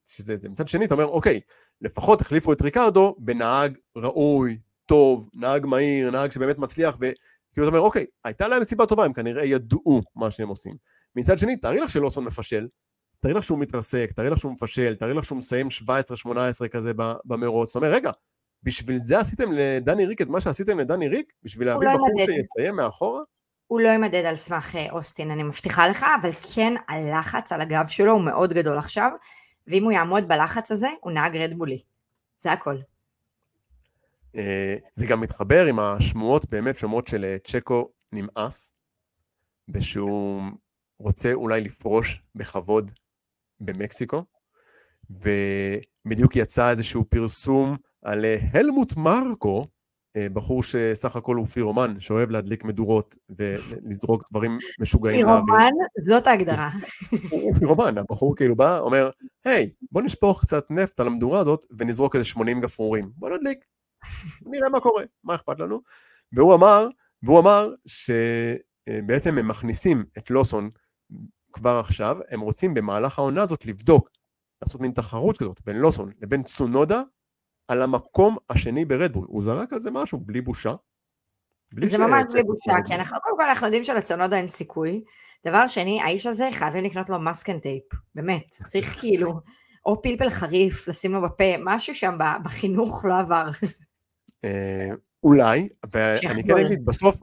שזה זה. מצד שני, אתה אומר, אוקיי, לפחות החליפו את ריקרדו בנהג ראוי, טוב, נהג מהיר, נהג שבאמת מצליח, וכאילו אתה אומר, אוקיי, הייתה להם סיבה טובה, הם כנראה ידעו מה שהם עושים. מצד שני, תארי לך שלוסון מפשל, תראי לך שהוא מתרסק, תראי לך שהוא מפשל, תראי לך שהוא מסיים 17-18 כזה במרוץ, זאת אומרת, רגע, בשביל זה עשיתם לדני ריק את מה שעשיתם לדני ריק? בשביל להביא בחור שיציין מאחורה? הוא לא ימדד על סמך אוסטין, אני מבטיחה לך, אבל כן הלחץ על הגב שלו הוא מאוד גדול עכשיו, ואם הוא יעמוד בלחץ הזה, הוא נהג רדבולי. זה הכל. זה גם מתחבר עם השמועות, באמת שמועות של צ'קו נמאס, ושהוא רוצה אולי לפרוש בכבוד במקסיקו, ובדיוק יצא איזשהו פרסום על הלמוט מרקו, בחור שסך הכל הוא פירומן, שאוהב להדליק מדורות ולזרוק דברים משוגעים. פירומן? זאת ההגדרה. הוא פירומן, הבחור כאילו בא, אומר, היי, בוא נשפוך קצת נפט על המדורה הזאת, ונזרוק איזה 80 גפרורים. בוא נדליק, נראה מה קורה, מה אכפת לנו? והוא אמר שבעצם הם מכניסים את לוסון כבר עכשיו, הם רוצים במהלך העונה הזאת לבדוק, לעשות מין תחרות כזאת, בין לוסון לבין צונודה, על המקום השני ברדבול. הוא זרק על זה משהו, בלי בושה. זה ממש בלי בושה, כי אנחנו קודם כל אנחנו יודעים שלצונודה אין סיכוי. דבר שני, האיש הזה חייבים לקנות לו מסקן טייפ, באמת. צריך כאילו, או פלפל חריף, לשים לו בפה, משהו שם בחינוך לא עבר. אולי, ואני כן אגיד, בסוף,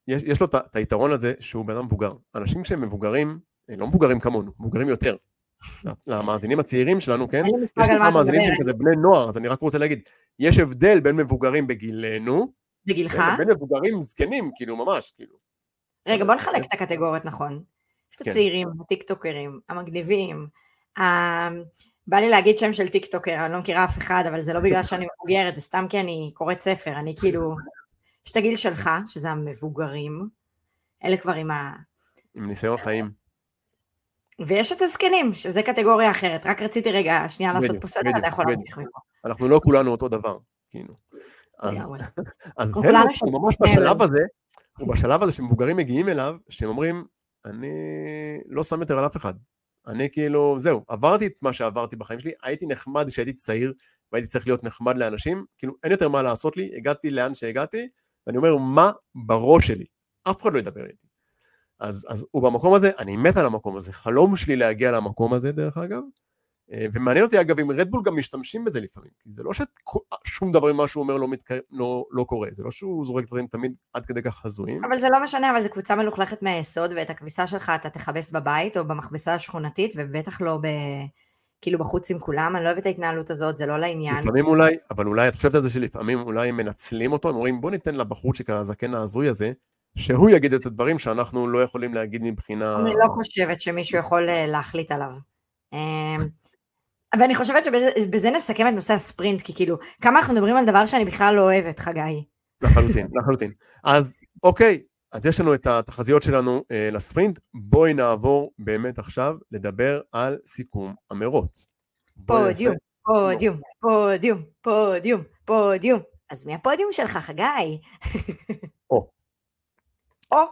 יש לו את היתרון הזה שהוא בן אדם מבוגר. אנשים שהם מבוגרים, לא מבוגרים כמונו, מבוגרים יותר. למאזינים הצעירים שלנו, כן? יש לך מאזינים שהם כזה בני נוער, אז אני רק רוצה להגיד, יש הבדל בין מבוגרים בגילנו, בגילך? בין מבוגרים זקנים, כאילו ממש, כאילו. רגע, בוא נחלק את הקטגוריות, נכון? יש את הצעירים, הטיקטוקרים, המגניבים, בא לי להגיד שם של טיקטוקר, אני לא מכירה אף אחד, אבל זה לא בגלל שאני מבוגרת, זה סתם כי אני קוראת ספר, אני כאילו, יש את הגיל שלך, שזה המבוגרים, אלה כבר עם ניסיון חיים. ויש את הזקנים, שזה קטגוריה אחרת, רק רציתי רגע, שנייה לעשות פה סדר, אתה יכול להמשיך מפה. אנחנו לא כולנו אותו דבר, כאילו. אז הלמוט הוא ממש בשלב הזה, הוא בשלב הזה שמבוגרים מגיעים אליו, שהם אומרים, אני לא שם יותר על אף אחד. אני כאילו, זהו, עברתי את מה שעברתי בחיים שלי, הייתי נחמד כשהייתי צעיר, והייתי צריך להיות נחמד לאנשים, כאילו אין יותר מה לעשות לי, הגעתי לאן שהגעתי, ואני אומר, מה בראש שלי? אף אחד לא ידבר איתי. אז הוא במקום הזה, אני מת על המקום הזה, חלום שלי להגיע למקום הזה דרך אגב, ומעניין אותי אגב אם רדבול גם משתמשים בזה לפעמים, כי זה לא ששום דבר ממה שהוא אומר לא קורה, זה לא שהוא זורק דברים תמיד עד כדי כך הזויים. אבל זה לא משנה, אבל זה קבוצה מלוכלכת מהיסוד, ואת הכביסה שלך אתה תחבס בבית או במכבסה השכונתית, ובטח לא כאילו בחוץ עם כולם, אני לא אוהבת את ההתנהלות הזאת, זה לא לעניין. לפעמים אולי, אבל אולי את חושבת על זה שלפעמים אולי הם מנצלים אותו, הם אומרים בוא ניתן לבחורצ'יק הזקן ההזוי הזה, שהוא יגיד את הדברים שאנחנו לא יכולים להגיד מבחינה... אני לא חושבת שמישהו יכול להחליט עליו. אבל אני חושבת שבזה נסכם את נושא הספרינט, כי כאילו, כמה אנחנו מדברים על דבר שאני בכלל לא אוהבת, חגי. לחלוטין. אז אוקיי, אז יש לנו את התחזיות שלנו לספרינט, בואי נעבור באמת עכשיו לדבר על סיכום המרוץ. פודיום. אז מי הפודיום שלך, חגי?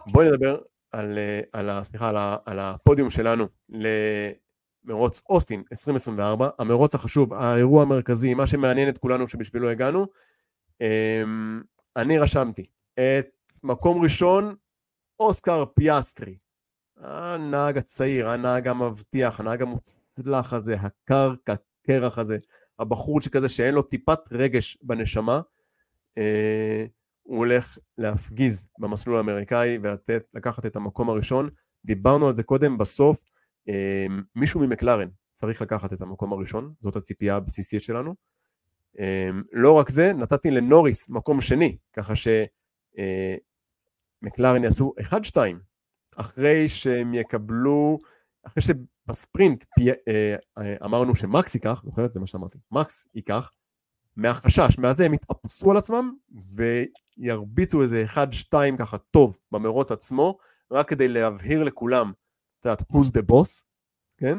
בואי נדבר על הפודיום שלנו למרוץ אוסטין 2024, המרוץ החשוב, האירוע המרכזי, מה שמעניין את כולנו שבשבילו הגענו. אני רשמתי את מקום ראשון, אוסקר פיאסטרי, הנהג הצעיר, הנהג המבטיח, הנהג המוצלח הזה, הקרח הזה, הבחור שכזה שאין לו טיפת רגש בנשמה, הוא הולך להפגיז במסלול האמריקאי ולקחת את המקום הראשון. דיברנו על זה קודם, בסוף מישהו ממקלרן צריך לקחת את המקום הראשון, זאת הציפייה הבסיסית שלנו. לא רק זה, נתתי לנוריס מקום שני, ככה שמקלרן יעשו 1-2, אחרי שהם יקבלו, אחרי שבספרינט אמרנו שמקס ייקח, זוכרת? זה מה שאמרתי, מקס ייקח, מהחשש, מהזה הם יתאפסו על עצמם, וירביצו איזה 1-2 ככה טוב במרוץ עצמו, רק כדי להבהיר לכולם, את יודעת, who's the boss, כן?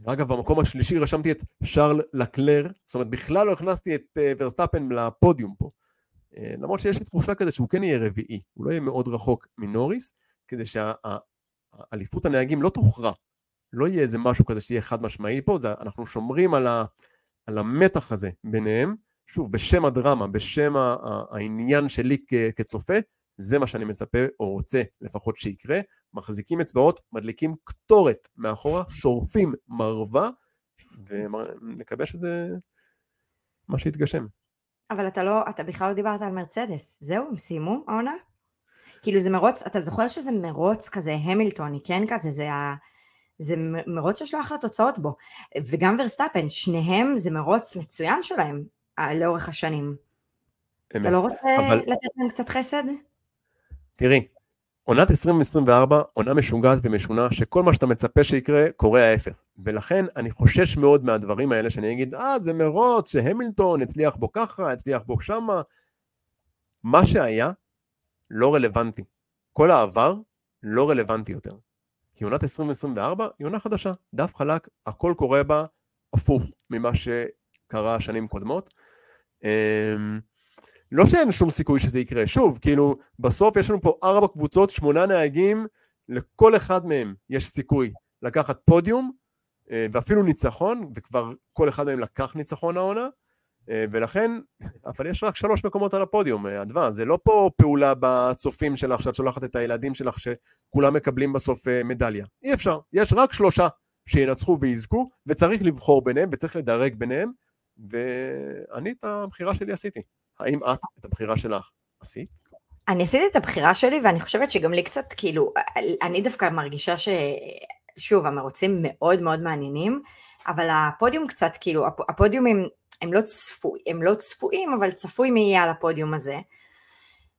ואגב, במקום השלישי רשמתי את שרל לקלר, זאת אומרת, בכלל לא הכנסתי את ורסטאפן לפודיום פה, למרות שיש לי תחושה כזה שהוא כן יהיה רביעי, הוא לא יהיה מאוד רחוק מנוריס, כדי שהאליפות הנהגים לא תוכרע, לא יהיה איזה משהו כזה שיהיה חד משמעי פה, אנחנו שומרים על המתח הזה ביניהם, שוב, בשם הדרמה, בשם העניין שלי כצופה, זה מה שאני מצפה או רוצה לפחות שיקרה, מחזיקים אצבעות, מדליקים קטורת מאחורה, שורפים מרווה, ונקווה שזה מה שיתגשם. אבל אתה בכלל לא דיברת על מרצדס, זהו, הם סיימו העונה? כאילו זה מרוץ, אתה זוכר שזה מרוץ כזה המילטוני, כן כזה, זה מרוץ שיש לו אחלה תוצאות בו, וגם ורסטאפן, שניהם זה מרוץ מצוין שלהם לאורך השנים. אמת. אתה לא רוצה לתת להם קצת חסד? תראי, עונת 2024, עונה משוגעת ומשונה, שכל מה שאתה מצפה שיקרה, קורה ההפך. ולכן אני חושש מאוד מהדברים האלה, שאני אגיד, זה מרוץ שהמילטון הצליח בו ככה, הצליח בו שמה. מה שהיה, לא רלוונטי. כל העבר, לא רלוונטי יותר. כי עונת 2024 היא עונה חדשה, דף חלק, הכל קורה בה הפוך ממה שקרה שנים קודמות. לא שאין שום סיכוי שזה יקרה, שוב, כאילו, בסוף יש לנו פה 4 קבוצות, 8 נהגים, לכל אחד מהם יש סיכוי לקחת פודיום, ואפילו ניצחון, וכבר כל אחד מהם לקח ניצחון העונה, ולכן, אבל יש רק 3 מקומות על הפודיום, אדווה, זה לא פה פעולה בצופים שלך, שאת שולחת את הילדים שלך, שכולם מקבלים בסוף מדליה. אי אפשר, יש רק 3 שינצחו ויזכו, וצריך לבחור ביניהם, וצריך לדרג ביניהם, ואני את הבחירה שלי עשיתי. האם את הבחירה שלך עשית? אני עשיתי את הבחירה שלי, ואני חושבת שגם לי קצת, כאילו, אני דווקא מרגישה שוב, המרוצים מאוד מאוד מעניינים, אבל הפודיום קצת, כאילו, הפודיומים, הם לא צפויים, אבל צפוי מי יהיה על הפודיום הזה.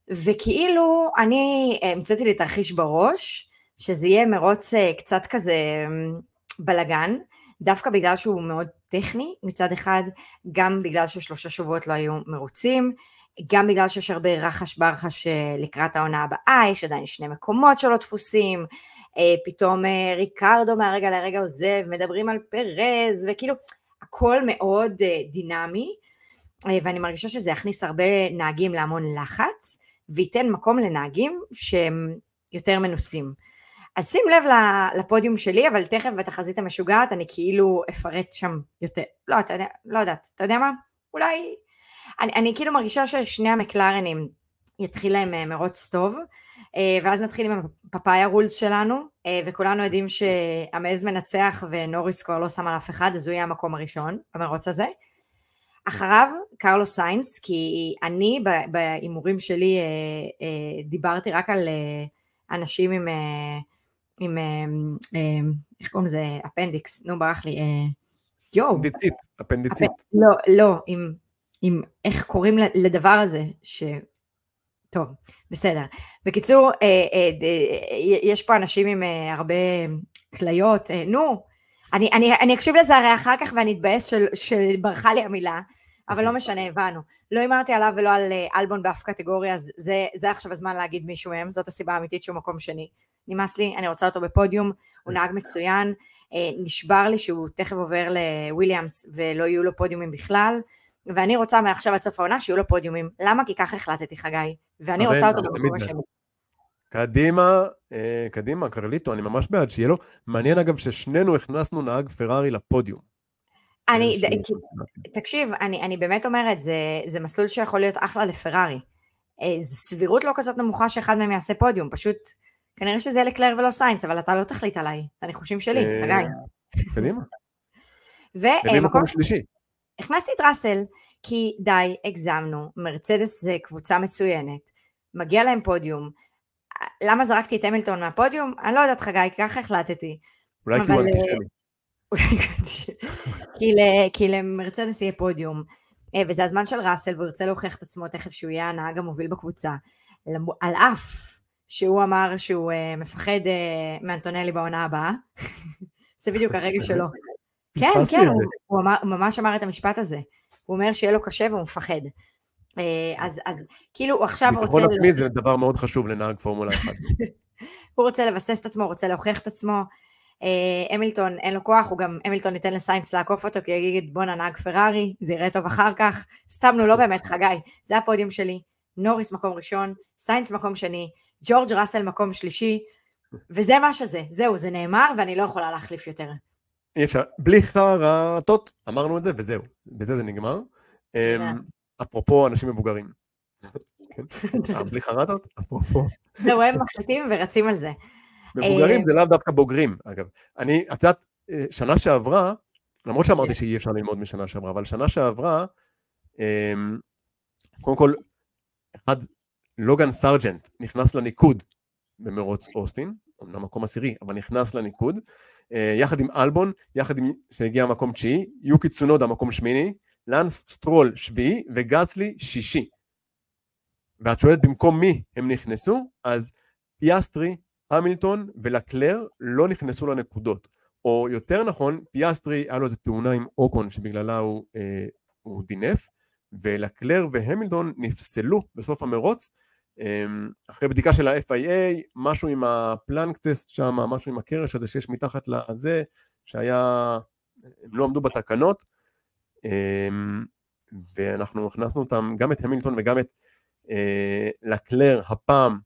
וכאילו, אני המצאתי לי תרחיש בראש, שזה יהיה מרוץ קצת כזה בלגן, דווקא בגלל שהוא מאוד טכני מצד אחד, גם בגלל ש3 שבועות לא היו מרוצים, גם בגלל שיש הרבה רחש ברחש לקראת העונה הבאה, יש עדיין 2 מקומות שלא תפוסים, פתאום ריקרדו מהרגע לרגע עוזב, מדברים על פרז, וכאילו הכל מאוד דינמי, ואני מרגישה שזה יכניס הרבה נהגים להמון לחץ, וייתן מקום לנהגים שהם יותר מנוסים. אז שים לב לפודיום שלי, אבל תכף בתחזית המשוגעת, אני כאילו אפרט שם יותר. לא, אתה יודע, לא יודעת, אתה יודע מה? אולי, אני כאילו מרגישה ששני המקלרנים יתחיל להם מרוץ טוב, ואז נתחיל עם הפפאיה רולס שלנו, וכולנו יודעים שהמז מנצח ונוריס כבר לא שם על אף אחד, אז הוא יהיה המקום הראשון במרוץ הזה. אחריו, קרלוס סיינס, כי אני באימורים שלי דיברתי רק על אנשים עם איך קוראים לזה? אפנדיקס, נו ברח לי, אפנדיצית. לא, עם איך קוראים לדבר הזה, טוב, בסדר. בקיצור, יש פה אנשים עם הרבה כליות, נו, אני אקשיב לזה הרי אחר כך ואני אתבאס שברחה לי המילה, אבל לא משנה, הבנו. לא אמרתי עליו ולא על אלבון באף קטגוריה, אז זה עכשיו הזמן להגיד מישהו מהם, זאת הסיבה האמיתית שהוא מקום שני. נמאס לי, אני רוצה אותו בפודיום, הוא נהג מצוין, נשבר לי שהוא תכף עובר לוויליאמס ולא יהיו לו פודיומים בכלל, ואני רוצה מעכשיו עד סוף העונה שיהיו לו פודיומים. למה? כי ככה החלטתי חגי, ואני רוצה אותו במקום השני. קדימה, קרליטו, אני ממש בעד שיהיה לו. מעניין אגב ששנינו הכנסנו נהג פרארי לפודיום. תקשיב, אני באמת אומרת, זה מסלול שיכול להיות אחלה לפרארי. זו סבירות לא כזאת נמוכה שאחד מהם יעשה פודיום, פשוט כנראה שזה יהיה לקלר ולא סיינס, אבל אתה לא תחליט עליי, את הניחושים שלי, חגי. קדימה. ומקום שלישי. הכנסתי את ראסל, כי די, הגזמנו, מרצדס זה קבוצה מצוינת, מגיע להם פודיום, למה זרקתי את המילטון מהפודיום? אני לא יודעת חגי, ככה החלטתי. אולי כי הוא אנטישמי. כי למרצדס יהיה פודיום, וזה הזמן של ראסל, והוא ירצה להוכיח את עצמו תכף שהוא יהיה הנהג המוביל בקבוצה, על אף שהוא אמר שהוא מפחד מאנטונלי בעונה הבאה, זה בדיוק הרגע שלו. כן, הוא ממש אמר את המשפט הזה, הוא אומר שיהיה לו קשה והוא מפחד. אז כאילו הוא עכשיו רוצה... ביטחון עצמי זה דבר מאוד חשוב לנהג פורמולה 1. הוא רוצה לבסס את עצמו, הוא רוצה להוכיח את עצמו, המילטון אין לו כוח, הוא גם, המילטון ניתן לסיינס לעקוף אותו, כי יגיד בוא נהג פרארי, זה יראה טוב אחר כך, סתמנו לא באמת חגי, זה הפודיום שלי, נוריס מקום ראשון, סיינס מקום שני, ג'ורג' ראסל מקום שלישי, וזה מה שזה, זהו, זה נאמר ואני לא יכולה להחליף יותר. אי אפשר, בלי חרטות, אמרנו את זה וזהו, בזה זה נגמר. אפרופו אנשים מבוגרים. בלי חרטות? אפרופו. זהו, הם מחליטים ורצים על זה. מבוגרים זה לאו דווקא בוגרים, אגב. את יודעת, שנה שעברה, למרות שאמרתי שאי אפשר ללמוד משנה שעברה, אבל שנה שעברה, קודם כל, לוגן סארג'נט נכנס לניקוד במרוץ אוסטין, אומנם מקום עשירי, אבל נכנס לניקוד, יחד עם אלבון, שהגיע מקום 9, יוקי צונודה מקום 8, לנס סטרול 7 וגסלי 6. ואת שואלת במקום מי הם נכנסו, אז פיאסטרי, המילטון ולקלר לא נכנסו לנקודות. או יותר נכון, פיאסטרי היה לו איזו תאונה עם אוקון שבגללה הוא דינף, ולקלר והמילטון נפסלו בסוף המרוץ, אחרי בדיקה של ה-FIA, משהו עם הפלנקטסט שם, משהו עם הקרש הזה שיש מתחת לזה, שהיה, הם לא עמדו בתקנות, ואנחנו הכנסנו אותם, גם את המילטון וגם את לקלר הפעם,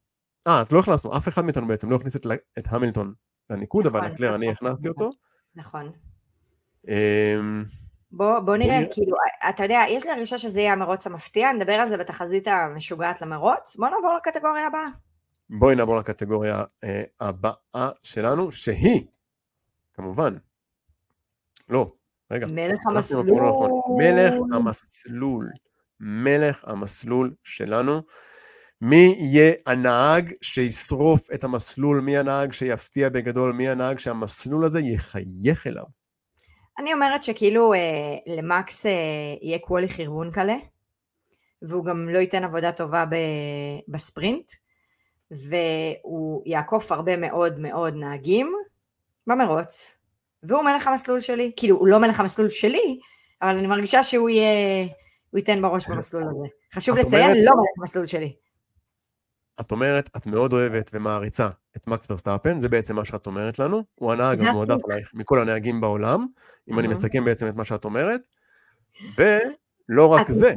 לא הכנסנו, אף אחד מאיתנו בעצם לא הכניס את המילטון לניקוד, אבל לקלר אני הכנסתי אותו. נכון. בוא נראה, כאילו, אתה יודע, יש לי הרגשה שזה יהיה המרוץ המפתיע, נדבר על זה בתחזית המשוגעת למרוץ, בוא נעבור לקטגוריה הבאה. בואי נעבור לקטגוריה הבאה שלנו, שהיא, כמובן, לא, רגע. מלך המסלול. מלך המסלול שלנו. מי יהיה הנהג שישרוף את המסלול, מי הנהג שיפתיע בגדול, מי הנהג שהמסלול הזה יחייך אליו. אני אומרת שכאילו למקס יהיה קוולי חירבון כאלה, והוא גם לא ייתן עבודה טובה בספרינט, והוא יעקוף הרבה מאוד מאוד נהגים במרוץ, והוא מלך המסלול שלי, כאילו הוא לא מלך המסלול שלי, אבל אני מרגישה שהוא ייתן בראש במסלול הזה. חשוב לציין, לא מלך המסלול שלי. את אומרת, את מאוד אוהבת ומעריצה את מקס ורסטאפן, זה בעצם מה שאת אומרת לנו, הוא הנהג המועדף עלייך מכל הנהגים בעולם, אם אני מסכם בעצם את מה שאת אומרת, ולא רק זה.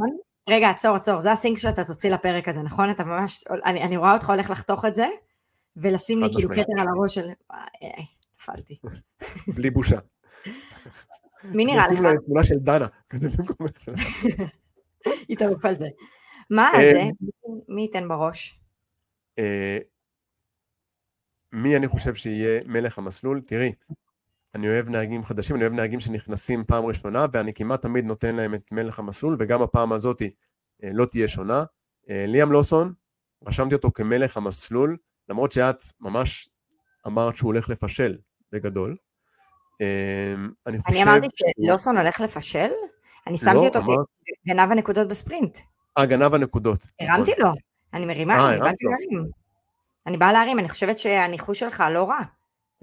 רגע, עצור, זה הסינק שאתה תוציא לפרק הזה, נכון? אתה ממש, אני רואה אותך הולך לחתוך את זה, ולשים לי כאילו כתר על הראש של, נפלתי. בלי בושה. מי נראה לך? רוצים לה תמונה של דנה, כזה במקום של זה. התערוף על זה. מה זה? מי ייתן בראש? מי אני חושב שיהיה מלך המסלול? תראי, אני אוהב נהגים חדשים, אני אוהב נהגים שנכנסים פעם ראשונה, ואני כמעט תמיד נותן להם את מלך המסלול, וגם הפעם הזאת לא תהיה שונה. ליאם לוסון, רשמתי אותו כמלך המסלול, למרות שאת ממש אמרת שהוא הולך לפשל בגדול. אני אמרתי שלוסון הולך לפשל? אני שמתי אותו כגנב הנקודות בספרינט. גנב הנקודות. הרמתי לו, אני מרימה, אני באה להרים, אני חושבת שהניחוש שלך לא רע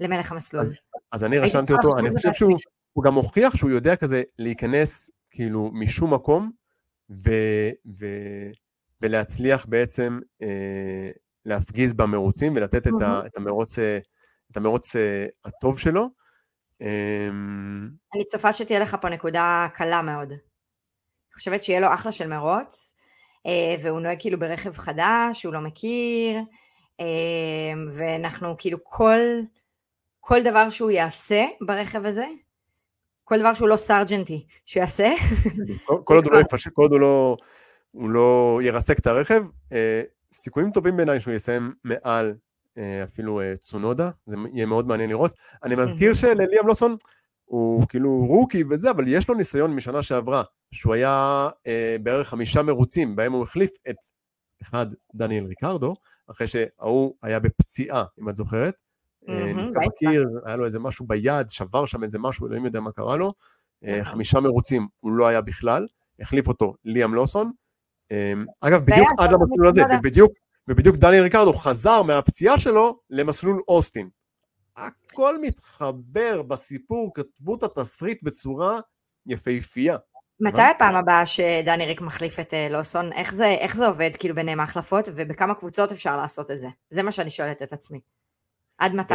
למלך המסלול. אז אני רשמתי אותו, אני חושב שהוא גם מוכיח שהוא יודע כזה להיכנס כאילו משום מקום, ולהצליח בעצם להפגיז במרוצים, ולתת את המרוץ הטוב שלו. אני צופה שתהיה לך פה נקודה קלה מאוד. אני חושבת שיהיה לו אחלה של מרוץ, והוא נוהג כאילו ברכב חדש, שהוא לא מכיר, ואנחנו כאילו כל דבר שהוא יעשה ברכב הזה, כל דבר שהוא לא סארג'נטי, שהוא יעשה. כל עוד הוא לא יפשט, כל עוד הוא לא ירסק את הרכב, סיכויים טובים בעיניי שהוא יסיים מעל אפילו צונודה, זה יהיה מאוד מעניין לראות. אני מזכיר שליאם לוסון הוא כאילו רוקי וזה, אבל יש לו ניסיון משנה שעברה, שהוא היה בערך 5 מרוצים, בהם הוא החליף את אחד דניאל ריקרדו, אחרי שההוא היה בפציעה, אם את זוכרת, נתקע בקיר, היה לו איזה משהו ביד, שבר שם איזה משהו, אלוהים יודע מה קרה לו, 5 מרוצים הוא לא היה בכלל, החליף אותו ליאם לוסון, אגב בדיוק עד למסלול הזה, ובדיוק דניאל ריקרדו חזר מהפציעה שלו למסלול אוסטין. הכל מתחבר בסיפור, כתבו את התסריט בצורה יפהפייה. מתי הפעם הבאה שדני ריק מחליף את לוסון? איך זה עובד כאילו ביניהם ההחלפות, ובכמה קבוצות אפשר לעשות את זה? זה מה שאני שואלת את עצמי. עד מתי?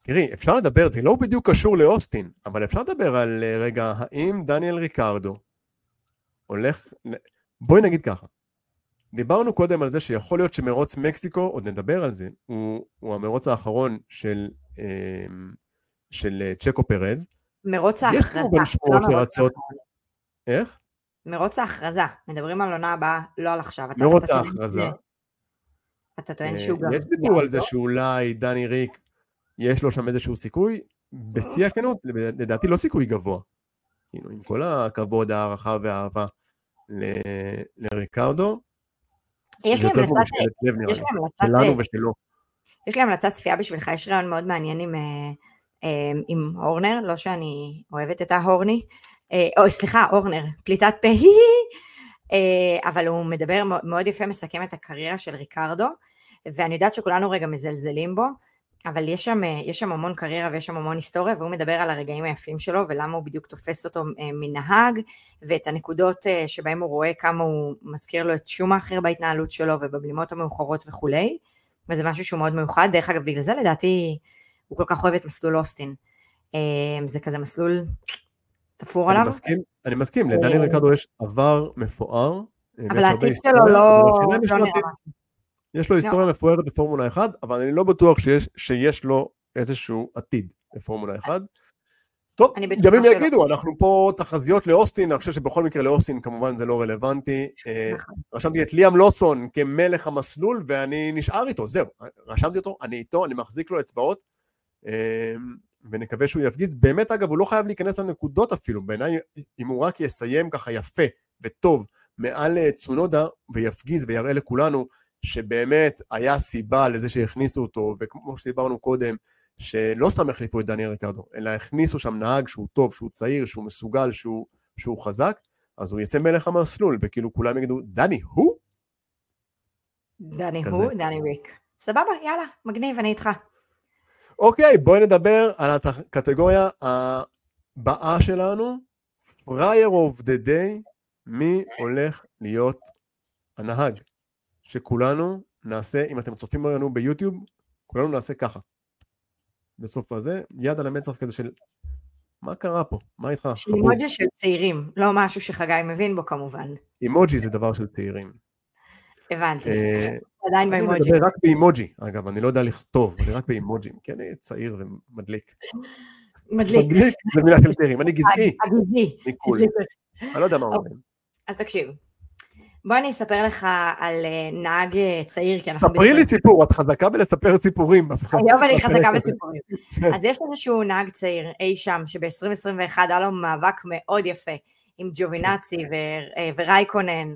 תראי, אפשר לדבר, זה לא בדיוק קשור לאוסטין, אבל אפשר לדבר על רגע, האם דניאל ריקרדו הולך, בואי נגיד ככה, דיברנו קודם על זה שיכול להיות שמרוץ מקסיקו, עוד נדבר על זה, הוא המרוץ האחרון של צ'קו פרז. מרוץ ההכרזה. איך? מרוץ ההכרזה, מדברים על עונה הבאה, לא על עכשיו. מרוץ ההכרזה. אתה טוען שהוא גם... יש דיבור על זה שאולי דני ריק, יש לו שם איזשהו סיכוי, בשיא הכנות, לדעתי לא סיכוי גבוה. כאילו, עם כל הכבוד, הערכה והאהבה לריקרדו, יש לי המלצת צפייה בשבילך, יש רעיון מאוד מעניין עם הורנר, לא שאני אוהבת את ההורני, הורנר, פליטת פה, אבל הוא מדבר מאוד יפה, מסכם את הקריירה של ריקרדו, ואני יודעת שכולנו רגע מזלזלים בו, אבל יש שם המון קריירה ויש שם המון היסטוריה, והוא מדבר על הרגעים היפים שלו, ולמה הוא בדיוק תופס אותו מנהג, ואת הנקודות שבהם הוא רואה כמה הוא מזכיר לו את שומאכר בהתנהלות שלו, ובבלימות המאוחרות וכו'. וזה משהו שהוא מאוד מיוחד. דרך אגב, בגלל זה לדעתי הוא כל כך אוהב את מסלול אוסטין. זה כזה מסלול תפור עליו. אני מסכים, לדני ריקרדו יש עבר מפואר. אבל העתיד שלו לא נראה. יש לו היסטוריה מפוארת בפורמולה 1, אבל אני לא בטוח שיש לו איזשהו עתיד בפורמולה 1. טוב, ימים יגידו, אנחנו פה תחזיות לאוסטין, אני חושב שבכל מקרה לאוסטין כמובן זה לא רלוונטי. רשמתי את ליאם לוסון כמלך המסלול, ואני נשאר איתו, זהו, רשמתי אותו, אני איתו, אני מחזיק לו אצבעות, ונקווה שהוא יפגיז. באמת אגב, הוא לא חייב להיכנס לנקודות אפילו, בעיניי אם הוא רק יסיים ככה יפה וטוב, מעל צונודה, ויפגיז ויראה לכולנו, שבאמת היה סיבה לזה שהכניסו אותו, וכמו שדיברנו קודם, שלא סתם החליפו את דני ריקרדו, אלא הכניסו שם נהג שהוא טוב, שהוא צעיר, שהוא מסוגל, שהוא חזק, אז הוא יצא מלך המסלול, וכאילו כולם יגידו, דני הוא? דני הוא, דני ריק. סבבה, יאללה, מגניב, אני איתך. אוקיי, בואי נדבר על הקטגוריה הבאה שלנו, Fryer of the Day, מי הולך להיות הנהג? שכולנו נעשה, אם אתם צופים בנו ביוטיוב, כולנו נעשה ככה. בסוף הזה, יד על המצח כזה של, מה קרה פה? מה איתך? אימוג'י של צעירים, לא משהו שחגי מבין בו כמובן. אימוג'י זה דבר של צעירים. הבנתי. עדיין באימוג'י. אני מדבר רק באימוג'י, אגב, אני לא יודע לכתוב, אני רק באימוג'י, כי אני צעיר ומדליק. מדליק. מדליק זה מילה של צעירים, אני גזעי. הגזעי. אני לא יודע מה אומרים. אז תקשיב. בוא אני אספר לך על נהג צעיר. ספרי לי סיפור, את חזקה בלספר סיפורים. היום אני חזקה בסיפורים. אז יש איזשהו נהג צעיר, אי שם, שב-2021 היה לו מאבק מאוד יפה, עם ג'ובינאצי ורייקונן,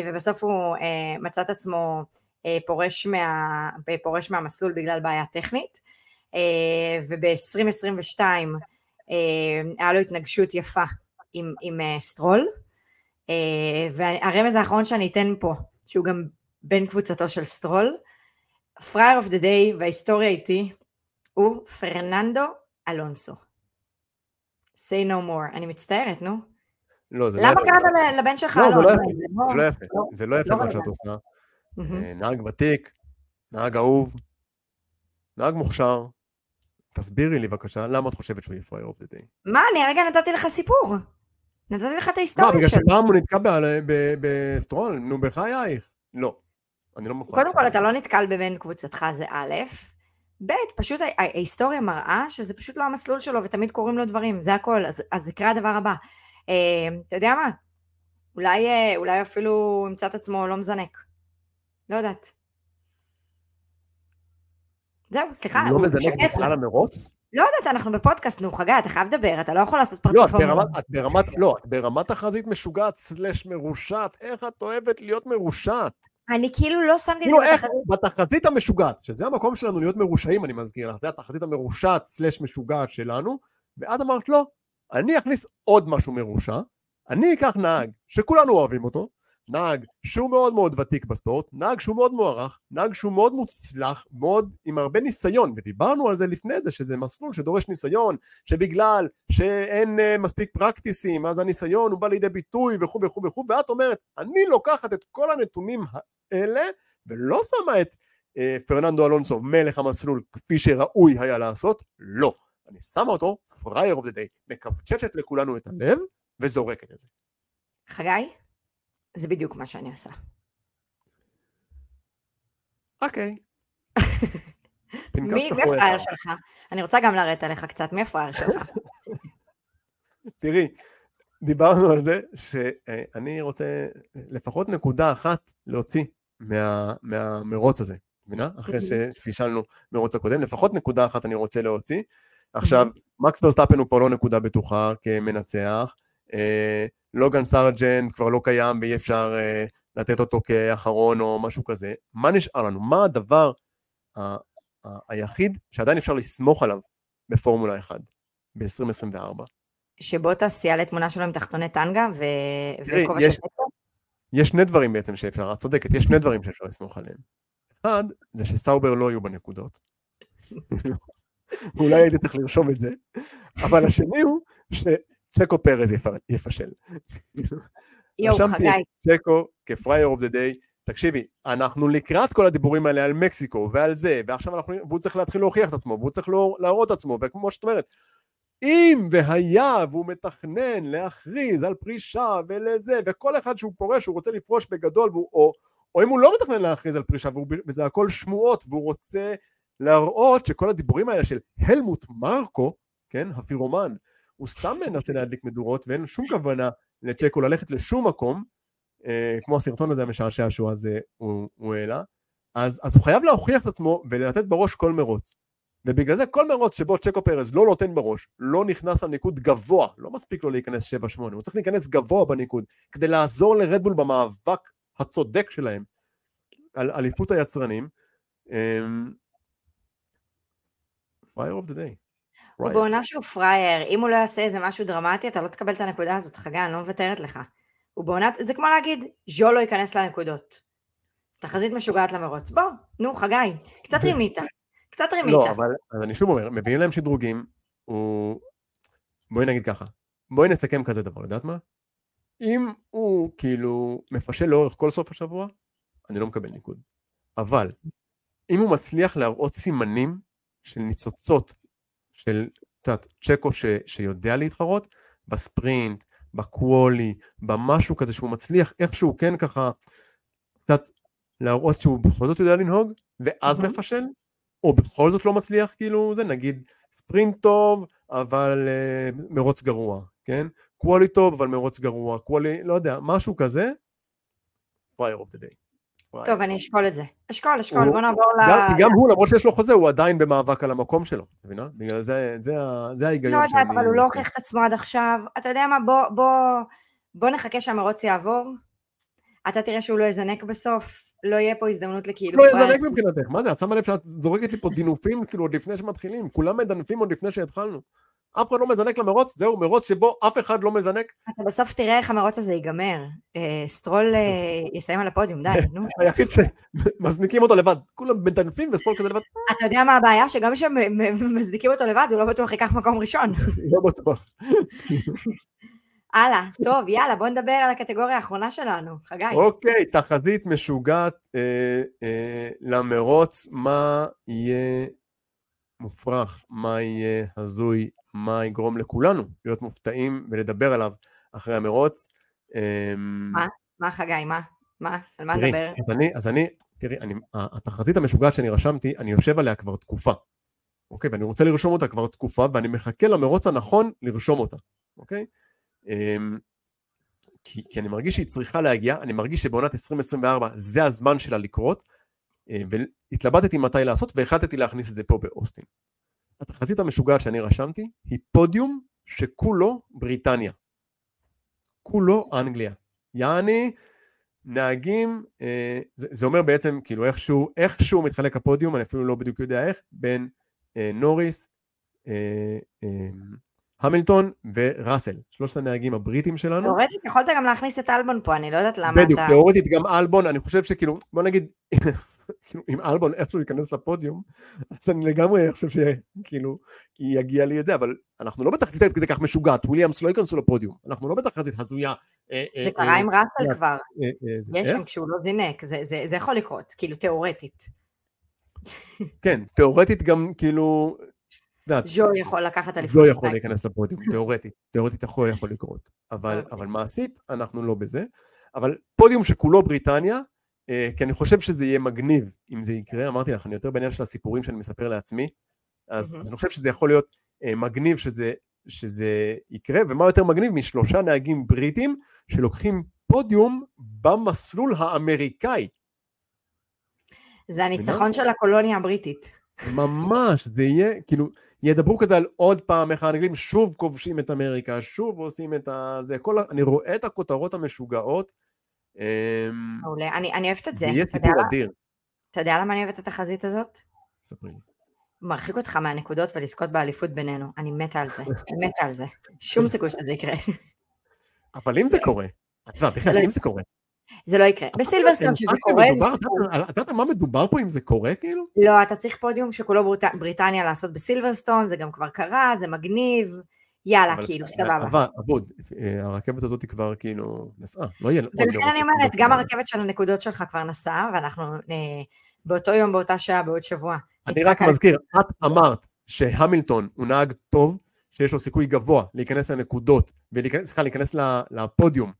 ובסוף הוא מצא את עצמו פורש מהמסלול בגלל בעיה טכנית, וב-2022 היה לו התנגשות יפה עם סטרול, והרמז האחרון שאני אתן פה, שהוא גם בין קבוצתו של סטרול, Fryer of the Day וההיסטוריה איתי, הוא פרננדו אלונסו. Say no more. אני מצטערת, נו. לא, זה לא יפה. למה קראת לבן שלך אלון? זה לא יפה. זה לא יפה מה שאת עושה. נהג ותיק, נהג אהוב, נהג מוכשר. תסבירי לי בבקשה, למה את חושבת שהוא יהיה Fryer of the Day? מה, אני הרגע נתתי לך סיפור. נתתי לך את ההיסטוריה שלו. בגלל שפעם הוא נתקע בסטרול, נו בחייך. לא, אני לא מוכן. קודם כל, אתה לא נתקל בבין קבוצתך, זה א', ב', פשוט ההיסטוריה מראה שזה פשוט לא המסלול שלו, ותמיד קוראים לו דברים, זה הכל, אז יקרה הדבר הבא. אתה יודע מה? אולי אפילו ימצא את עצמו לא מזנק. לא יודעת. זהו, סליחה. לא מזנק בכלל המרוץ? לא יודעת, אנחנו בפודקאסט, נו חגי, אתה חייב לדבר, אתה לא יכול לעשות פרצוף. את ברמת תחזית משוגעת סלש מרושעת, איך את אוהבת להיות מרושעת? אני כאילו לא שמתי את זה בתחזית. בתחזית המשוגעת, שזה המקום שלנו להיות מרושעים, אני מזכיר לך, זה התחזית המרושעת סלש משוגעת שלנו, ואת אמרת לא, אני אכניס עוד משהו מרושע, אני אקח נהג שכולנו אוהבים אותו, נהג שהוא מאוד מאוד ותיק בספורט, נהג שהוא מאוד מוערך, נהג שהוא מאוד מוצלח, מאוד עם הרבה ניסיון, ודיברנו על זה לפני זה, שזה מסלול שדורש ניסיון, שבגלל שאין מספיק פרקטיסים, אז הניסיון הוא בא לידי ביטוי וכו' וכו' וכו', ואת אומרת, אני לוקחת את כל הנתונים האלה, ולא שמה את פרננדו אלונסו מלך המסלול, כפי שראוי היה לעשות, לא. אני שמה אותו, Fryer of the Day, מקבצ'צ'ת לכולנו את הלב, וזורקת את זה. חגי? זה בדיוק מה שאני עושה. אוקיי. מי הפרייר שלך? אני רוצה גם להראות עליך קצת, מי הפרייר שלך? תראי, דיברנו על זה שאני רוצה לפחות נקודה אחת להוציא מהמרוץ הזה, מבינה? אחרי שפישלנו מרוץ הקודם, לפחות נקודה אחת אני רוצה להוציא. עכשיו, מקס ורסטאפן הוא פה לא נקודה בטוחה כמנצח, לוגן סארג'נט כבר לא קיים ואי אפשר לתת אותו כאחרון או משהו כזה. מה נשאר לנו? מה הדבר היחיד שעדיין אפשר לסמוך עליו בפורמולה 1 ב-2024? שבו תעשייה לתמונה שלו עם תחתוני טנגה וכובע של טקסס? יש שני דברים בעצם שאפשר, את צודקת, יש שני דברים שאפשר לסמוך עליהם. אחד, זה שסאובר לא יהיו בנקודות. אולי הייתי צריך לרשום את זה. אבל השני הוא שצ'קו פרז יפשל. רשמתי את צ'קו כפרייר אוף דה דיי. תקשיבי, אנחנו לקראת כל הדיבורים האלה על מקסיקו ועל זה, ועכשיו והוא צריך להתחיל להוכיח את עצמו, והוא צריך להראות את עצמו, וכמו שאת אומרת, אם והיה והוא מתכנן להכריז על פרישה ולזה, וכל אחד שהוא פורש, הוא רוצה לפרוש בגדול, או אם הוא לא מתכנן להכריז על פרישה, וזה הכל שמועות, והוא רוצה להראות שכל הדיבורים האלה של הלמוט מרקו, כן, הפירומן, הוא סתם מנסה להדליק מדורות, ואין שום כוונה לצ'קו ללכת לשום מקום, כמו הסרטון הזה המשעשע שהוא אז הוא העלה, אז הוא חייב להוכיח את עצמו ולתת בראש כל מרוץ. ובגלל זה כל מרוץ שבו צ'קו פרז לא נותן בראש, לא נכנס על ניקוד גבוה, לא מספיק לו להיכנס 7-8, הוא צריך להיכנס גבוה בניקוד, כדי לעזור לרדבול במאבק הצודק שלהם, על אליפות היצרנים. פרייר אוף דה דיי. הוא בעונה שהוא פרייר, אם הוא לא יעשה איזה משהו דרמטי, אתה לא תקבל את הנקודה הזאת, חגי, אני לא מוותרת לך. הוא בעונה, זה כמו להגיד, ז'ו לא ייכנס לנקודות. תחזית משוגעת למרוץ. בוא, נו, חגי, קצת רימית. לא, אבל אני שוב אומר, מביאים להם שדרוגים, בואי נגיד ככה, בואי נסכם כזה דבר, יודעת מה? אם הוא כאילו מפשל לאורך כל סוף השבוע, אני לא מקבל ניקוד. אבל, אם הוא מצליח להראות סימנים של ניצוצות, של צ'קו שיודע להתחרות, בספרינט, בקוולי, במשהו כזה שהוא מצליח, איכשהו כן ככה, קצת להראות שהוא בכל זאת יודע לנהוג, ואז מפשל, או בכל זאת לא מצליח, כאילו זה נגיד ספרינט טוב, אבל מרוץ גרוע, כן? קוולי טוב, אבל מרוץ גרוע, קוולי, לא יודע, משהו כזה, פרייר אוף דה דיי. טוב, אני אשקול את זה. אשקול, בוא נעבור גם הוא, למרות שיש לו חוזה, הוא עדיין במאבק על המקום שלו, מבינה? בגלל זה ההיגיון לא יודעת, אבל הוא לא הוכיח את עצמו עד עכשיו. אתה יודע מה, בוא נחכה שהמרוץ יעבור. אתה תראה שהוא לא יזנק בסוף. לא יהיה פה הזדמנות לכאילו... לא יזנק מבחינתך, מה זה? את שמה לב שאת זורקת לי פה דינופים כאילו עוד לפני שמתחילים, כולם מדנפים עוד לפני שהתחלנו. אף אחד לא מזנק למרוץ, זהו מרוץ שבו אף אחד לא מזנק. אתה בסוף תראה איך המרוץ הזה ייגמר. סטרול יסיים על הפודיום, די, נו. היחיד שמזניקים אותו לבד, כולם מדנפים וסטרול כזה לבד. אתה יודע מה הבעיה? שגם כשמזניקים אותו לבד, הוא לא בטוח ייקח מקום ראשון. לא בטוח. הלאה, טוב, יאללה, בוא נדבר על הקטגוריה האחרונה שלנו, חגי. אוקיי, תחזית משוגעת למרוץ, מה יהיה מופרך, מה יהיה הזוי, מה יגרום לכולנו להיות מופתעים ולדבר עליו אחרי המרוץ. מה חגי, מה? על מה נדבר? תראי, התחזית המשוגעת שאני רשמתי, אני יושב עליה כבר תקופה, אוקיי, ואני רוצה לרשום אותה כבר תקופה, ואני מחכה למרוץ הנכון לרשום אותה, אוקיי? כי אני מרגיש שהיא צריכה להגיע, אני מרגיש שבעונת 2024 זה הזמן שלה לקרות, והתלבטתי מתי לעשות, והחלטתי להכניס את זה פה באוסטין. התחזית המשוגעת שאני רשמתי, היא פודיום שכולו בריטניה. כולו אנגליה. יעני, נהגים, זה אומר בעצם, כאילו איכשהו מתחלק הפודיום, אני אפילו לא בדיוק יודע איך, בין נוריס, המילטון וראסל, שלושת הנהגים הבריטים שלנו. תיאורטית, יכולת גם להכניס את אלבון פה, אני לא יודעת למה אתה... בדיוק, תיאורטית גם אלבון, אני חושב שכאילו, בוא נגיד, אם אלבון איכשהו ייכנס לפודיום, אז אני לגמרי חושב שכאילו, יגיע לי את זה, אבל אנחנו לא בתחזית כדי כך משוגעת, וויליאמס לא ייכנסו לפודיום, אנחנו לא בתחזית הזויה. זה קרה עם ראסל כבר, יש שם כשהוא לא זינק, זה יכול לקרות, כאילו תיאורטית. כן, תיאורטית גם כאילו... ז'ו יכול לקחת אליפות. ז'ו יכול להיכנס לפודיום, תיאורטית יכול לקרות, אבל מעשית אנחנו לא בזה, אבל פודיום שכולו בריטניה, כי אני חושב שזה יהיה מגניב אם זה יקרה, אמרתי לך, אני יותר בעניין של הסיפורים שאני מספר לעצמי, אז אני חושב שזה יכול להיות מגניב שזה שזה יקרה, ומה יותר מגניב מ3 נהגים בריטים שלוקחים פודיום במסלול האמריקאי. זה הניצחון של הקולוניה הבריטית. ממש, זה יהיה, כאילו, ידברו כזה על עוד פעם, איך האנגלים שוב כובשים את אמריקה, שוב עושים את זה, אני רואה את הכותרות המשוגעות. מעולה, אני אוהבת את זה. זה יהיה סיפור אדיר. אתה יודע למה אני אוהבת את החזית הזאת? ספרי לי. מרחיק אותך מהנקודות ולזכות באליפות בינינו. אני מתה על זה, מתה על זה. שום סיכוי שזה יקרה. אבל אם זה קורה, בכלל, אם זה קורה. זה לא יקרה. בסילברסטון שזה קורה... אתה יודעת מה מדובר פה אם זה קורה כאילו? לא, אתה צריך פודיום שכולו בריטניה לעשות בסילברסטון, זה גם כבר קרה, זה מגניב, יאללה, כאילו, סבבה. אבל, עבוד, הרכבת הזאת היא כבר כאילו נסעה, לא יהיה... ולכן אני אומרת, גם הרכבת של הנקודות שלך כבר נסעה, ואנחנו באותו יום, באותה שעה, בעוד שבוע. אני רק מזכיר, את אמרת שהמילטון הוא נהג טוב, שיש לו סיכוי גבוה להיכנס לנקודות, להיכנס לפודיום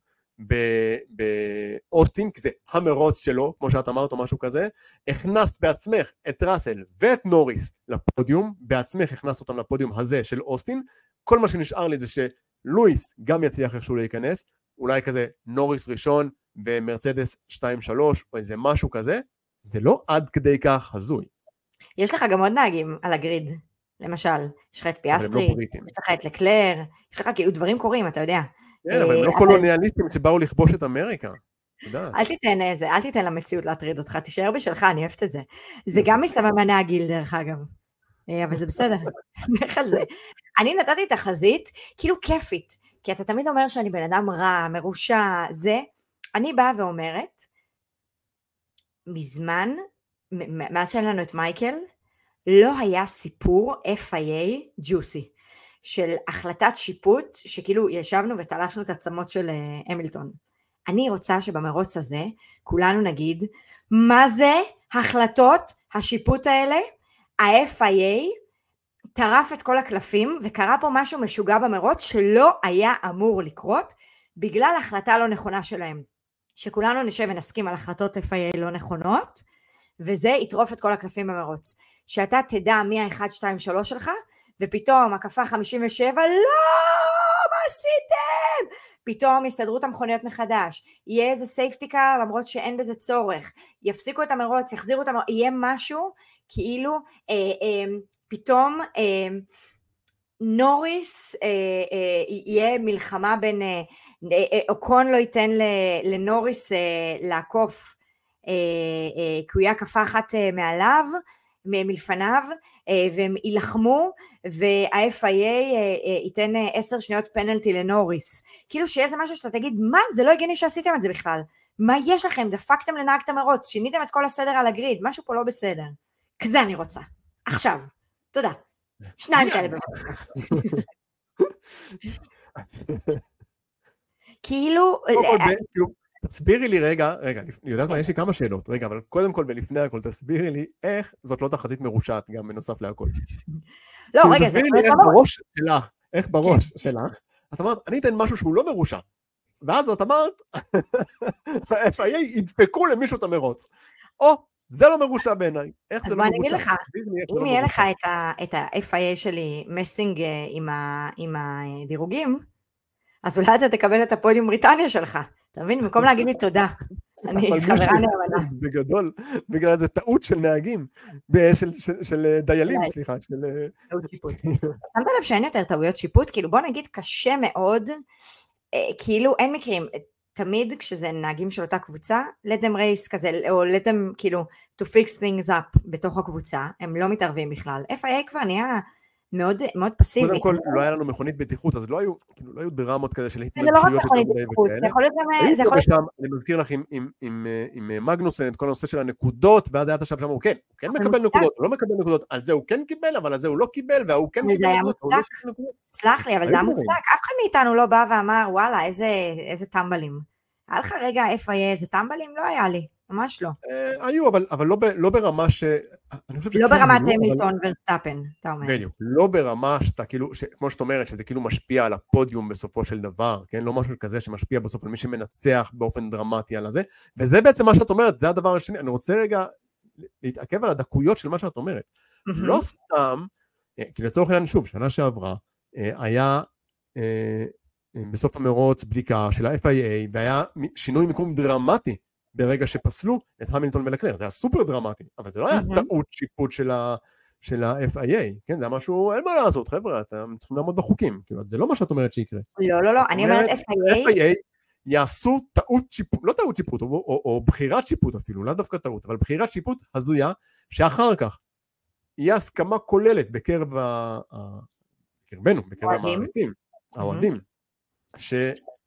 באוסטין, כי זה המרוץ שלו, כמו שאת אמרת או משהו כזה, הכנסת בעצמך את ראסל ואת נוריס לפודיום, בעצמך הכנסת אותם לפודיום הזה של אוסטין, כל מה שנשאר לי זה שלואיס גם יצליח איכשהו להיכנס, אולי כזה נוריס ראשון ומרצדס 2-3 או איזה משהו כזה, זה לא עד כדי כך הזוי. יש לך גם עוד נהגים על הגריד, למשל, יש לך את פיאסטרי, יש לך את לקלר, יש לך כאילו דברים קורים, אתה יודע. כן, אבל הם לא קולוניאליסטים שבאו לכבוש את אמריקה. אל תיתן למציאות להטריד אותך, תישאר בשלך, אני אוהבת את זה. זה גם מסממני הגיל דרך אגב, אבל זה בסדר, נלך על זה. אני נתתי את החזית, כאילו כיפית, כי אתה תמיד אומר שאני בן אדם רע, מרושע, זה, אני באה ואומרת, מזמן, מאז שאין לנו את מייקל, לא היה סיפור FIA ג'וסי, של החלטת שיפוט, שכאילו ישבנו ותלשנו את עצמות של המילטון. אני רוצה שבמרוץ הזה, כולנו נגיד, מה זה החלטות השיפוט האלה? ה-FIA טרף את כל הקלפים, וקרה פה משהו משוגע במרוץ, שלא היה אמור לקרות, בגלל החלטה לא נכונה שלהם. שכולנו נשב ונסכים על החלטות FIA לא נכונות, וזה יטרוף את כל הקלפים במרוץ. שאתה תדע מי ה-1, 2, 3 שלך, ופתאום הקפה 57, לא, מה עשיתם? פתאום יסדרו את המכוניות מחדש, יהיה איזה סייפטיקה למרות שאין בזה צורך, יפסיקו את המרוץ, יחזירו את המרוץ, יהיה משהו כאילו פתאום נוריס, יהיה מלחמה בין, אוקון לא ייתן לנוריס לעקוף, כי הוא יהיה הקפה אחת מעליו, מלפניו, והם ילחמו, וה-FIA ייתן 10 שניות פנלטי לנוריס. כאילו שיהיה איזה משהו שאתה תגיד, מה? זה לא הגיוני שעשיתם את זה בכלל. מה יש לכם? דפקתם לנהג את המרוץ, שיניתם את כל הסדר על הגריד, משהו פה לא בסדר. כזה אני רוצה. עכשיו. תודה. 2 כאלה בבקשה. כאילו... תסבירי לי רגע, אני יודעת מה, יש לי כמה שאלות, רגע, אבל קודם כל ולפני הכל, תסבירי לי איך זאת לא תחזית מרושעת גם בנוסף להכל. לא, רגע, זה... תסבירי לי איך בראש שלך, איך בראש שלך, את אמרת, אני אתן משהו שהוא לא מרושע, ואז את אמרת, ה-FIA ידפקו למישהו את המרוץ, או, זה לא מרושע בעיניי, איך זה לא מרושע? אז מה אני אגיד לך, אם יהיה לך את ה-FIA שלי מסינג עם הדירוגים, אז אולי אתה תקבל את הפודיום בריטניה שלך, אתה מבין? במקום להגיד לי תודה, אני חברה נאמנה. בגדול, בגלל זה טעות של נהגים, של דיילים, סליחה. טעות שיפוט. שמת לב שאין יותר טעויות שיפוט? כאילו בוא נגיד קשה מאוד, כאילו אין מקרים, תמיד כשזה נהגים של אותה קבוצה, let them race כזה, או let them כאילו to fix things up בתוך הקבוצה, הם לא מתערבים בכלל. FIA כבר נהיה מאוד פסיבי. קודם כל, לא היה לנו מכונית בטיחות, אז לא היו דרמות כזה של התנגשויות. זה לא רק מכונית בטיחות, זה יכול להיות גם... אני מזכיר לך עם מגנוסן, את כל הנושא של הנקודות, ואז היה את השם שם, הוא כן מקבל נקודות, הוא לא מקבל נקודות, על זה הוא כן קיבל, אבל על זה הוא לא קיבל, והוא כן קיבל נקודות. זה היה מוצדק, סלח לי, אבל זה היה מוצדק, אף אחד מאיתנו לא בא ואמר, וואלה, איזה טמבלים. היה לך רגע FIA, איזה טמבלים? לא היה לי. ממש לא. היו, אבל לא ברמה ש... לא ברמת המילטון ורסטאפן, אתה אומר. בדיוק, לא ברמה שאתה כאילו, כמו שאת אומרת, שזה כאילו משפיע על הפודיום בסופו של דבר, כן? לא משהו כזה שמשפיע בסוף על מי שמנצח באופן דרמטי על הזה, וזה בעצם מה שאת אומרת, זה הדבר השני. אני רוצה רגע להתעכב על הדקויות של מה שאת אומרת. לא סתם, כי לצורך העניין שוב, שנה שעברה, היה בסוף המרוץ בדיקה של ה-FIA, והיה שינוי מיקום דרמטי ברגע שפסלו את המילטון ולקלר, זה היה סופר דרמטי, אבל זה לא היה טעות שיפוט של ה-FIA, כן, זה היה משהו, אין מה לעשות, חבר'ה, אתם צריכים לעמוד בחוקים, כאילו, זה לא מה שאת אומרת שיקרה. לא, אני אומרת FIA יעשו טעות שיפוט, לא טעות שיפוט, או בחירת שיפוט אפילו, לא דווקא טעות, אבל בחירת שיפוט הזויה, שאחר כך יהיה הסכמה כוללת בקרבנו, בקרב המעריצים, האוהדים,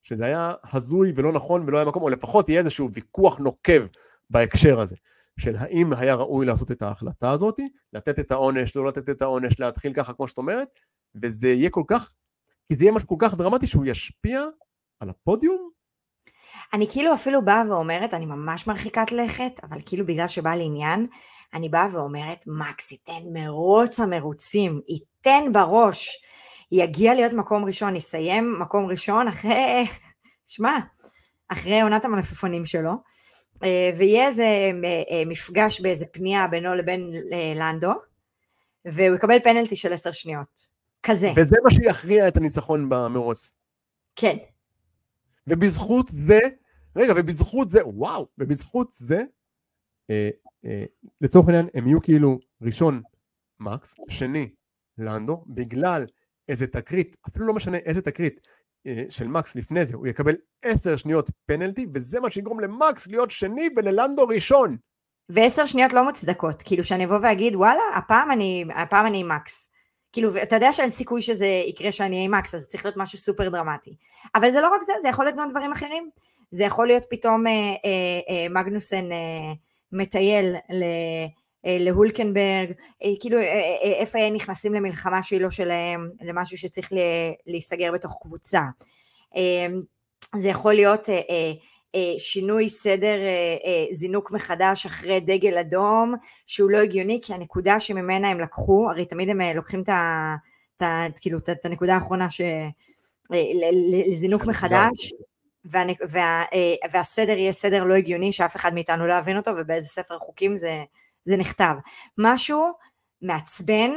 שזה היה הזוי ולא נכון ולא היה מקום, או לפחות יהיה איזשהו ויכוח נוקב בהקשר הזה, של האם היה ראוי לעשות את ההחלטה הזאת, לתת את העונש, לא לתת את העונש, להתחיל ככה כמו שאת אומרת, וזה יהיה כל כך, כי זה יהיה משהו כל כך דרמטי שהוא ישפיע על הפודיום. אני כאילו אפילו באה ואומרת, אני ממש מרחיקת לכת, אבל כאילו בגלל שבא לי עניין, אני באה ואומרת, מקס ייתן מרוץ המרוצים, ייתן בראש, יגיע להיות מקום ראשון, יסיים מקום ראשון אחרי עונת המלפפונים שלו, ויהיה איזה מפגש באיזה פנייה בינו לבין לנדו, והוא יקבל פנלטי של 10 שניות, כזה. וזה מה שיכריע את הניצחון במרוץ. כן. ובזכות זה, וואו, ובזכות זה, לצורך העניין, הם יהיו כאילו ראשון מקס, שני לנדו, בגלל איזה תקרית, אפילו לא משנה איזה תקרית של מקס לפני זה, הוא יקבל 10 שניות פנלטי, וזה מה שיגרום למקס להיות שני וללנדו ראשון. ו10 שניות לא מוצדקות, כאילו שאני אבוא ואגיד, וואלה, הפעם אני מקס. כאילו, אתה יודע שאין סיכוי שזה יקרה שאני אהיה מקס, אז זה צריך להיות משהו סופר דרמטי. אבל זה לא רק זה, זה יכול להיות גם דברים אחרים. זה יכול להיות פתאום מגנוסן מטייל להולקנברג, כאילו FIA נכנסים למלחמה שהיא לא שלהם, למשהו שצריך להיסגר בתוך קבוצה. זה יכול להיות שינוי סדר זינוק מחדש אחרי דגל אדום, שהוא לא הגיוני, כי הנקודה שממנה הם לקחו, הרי תמיד הם לוקחים את הנקודה האחרונה לזינוק מחדש, והסדר יהיה סדר לא הגיוני, שאף אחד מאיתנו לא יבין אותו, ובאיזה ספר חוקים זה נכתב. משהו מעצבן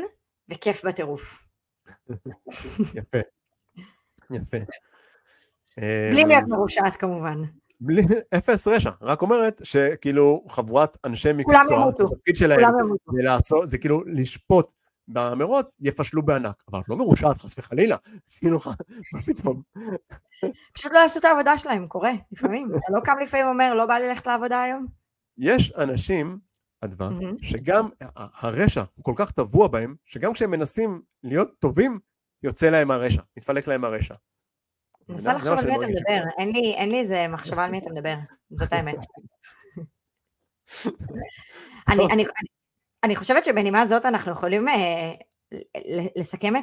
וכיף בטירוף. יפה. בלי להיות מרושעת כמובן. אפס רשע, רק אומרת שכאילו חבורת אנשי מקצוע, התפקיד שלהם זה כאילו לשפוט במרוץ, יפשלו בענק, אבל לא מרושעת חס וחלילה, כאילו מה פתאום? פשוט לא יעשו את העבודה שלהם, קורה, לפעמים, אתה לא קם לפעמים אומר, לא בא לי ללכת לעבודה היום? יש אנשים, אדווה, שגם הרשע הוא כל כך טבוע בהם, שגם כשהם מנסים להיות טובים, יוצא להם הרשע, מתפלק להם הרשע. נסה לחשוב על מי אתה מדבר, אין לי איזה מחשבה על מי אתה מדבר, זאת האמת. אני חושבת שבנימה זאת אנחנו יכולים לסכם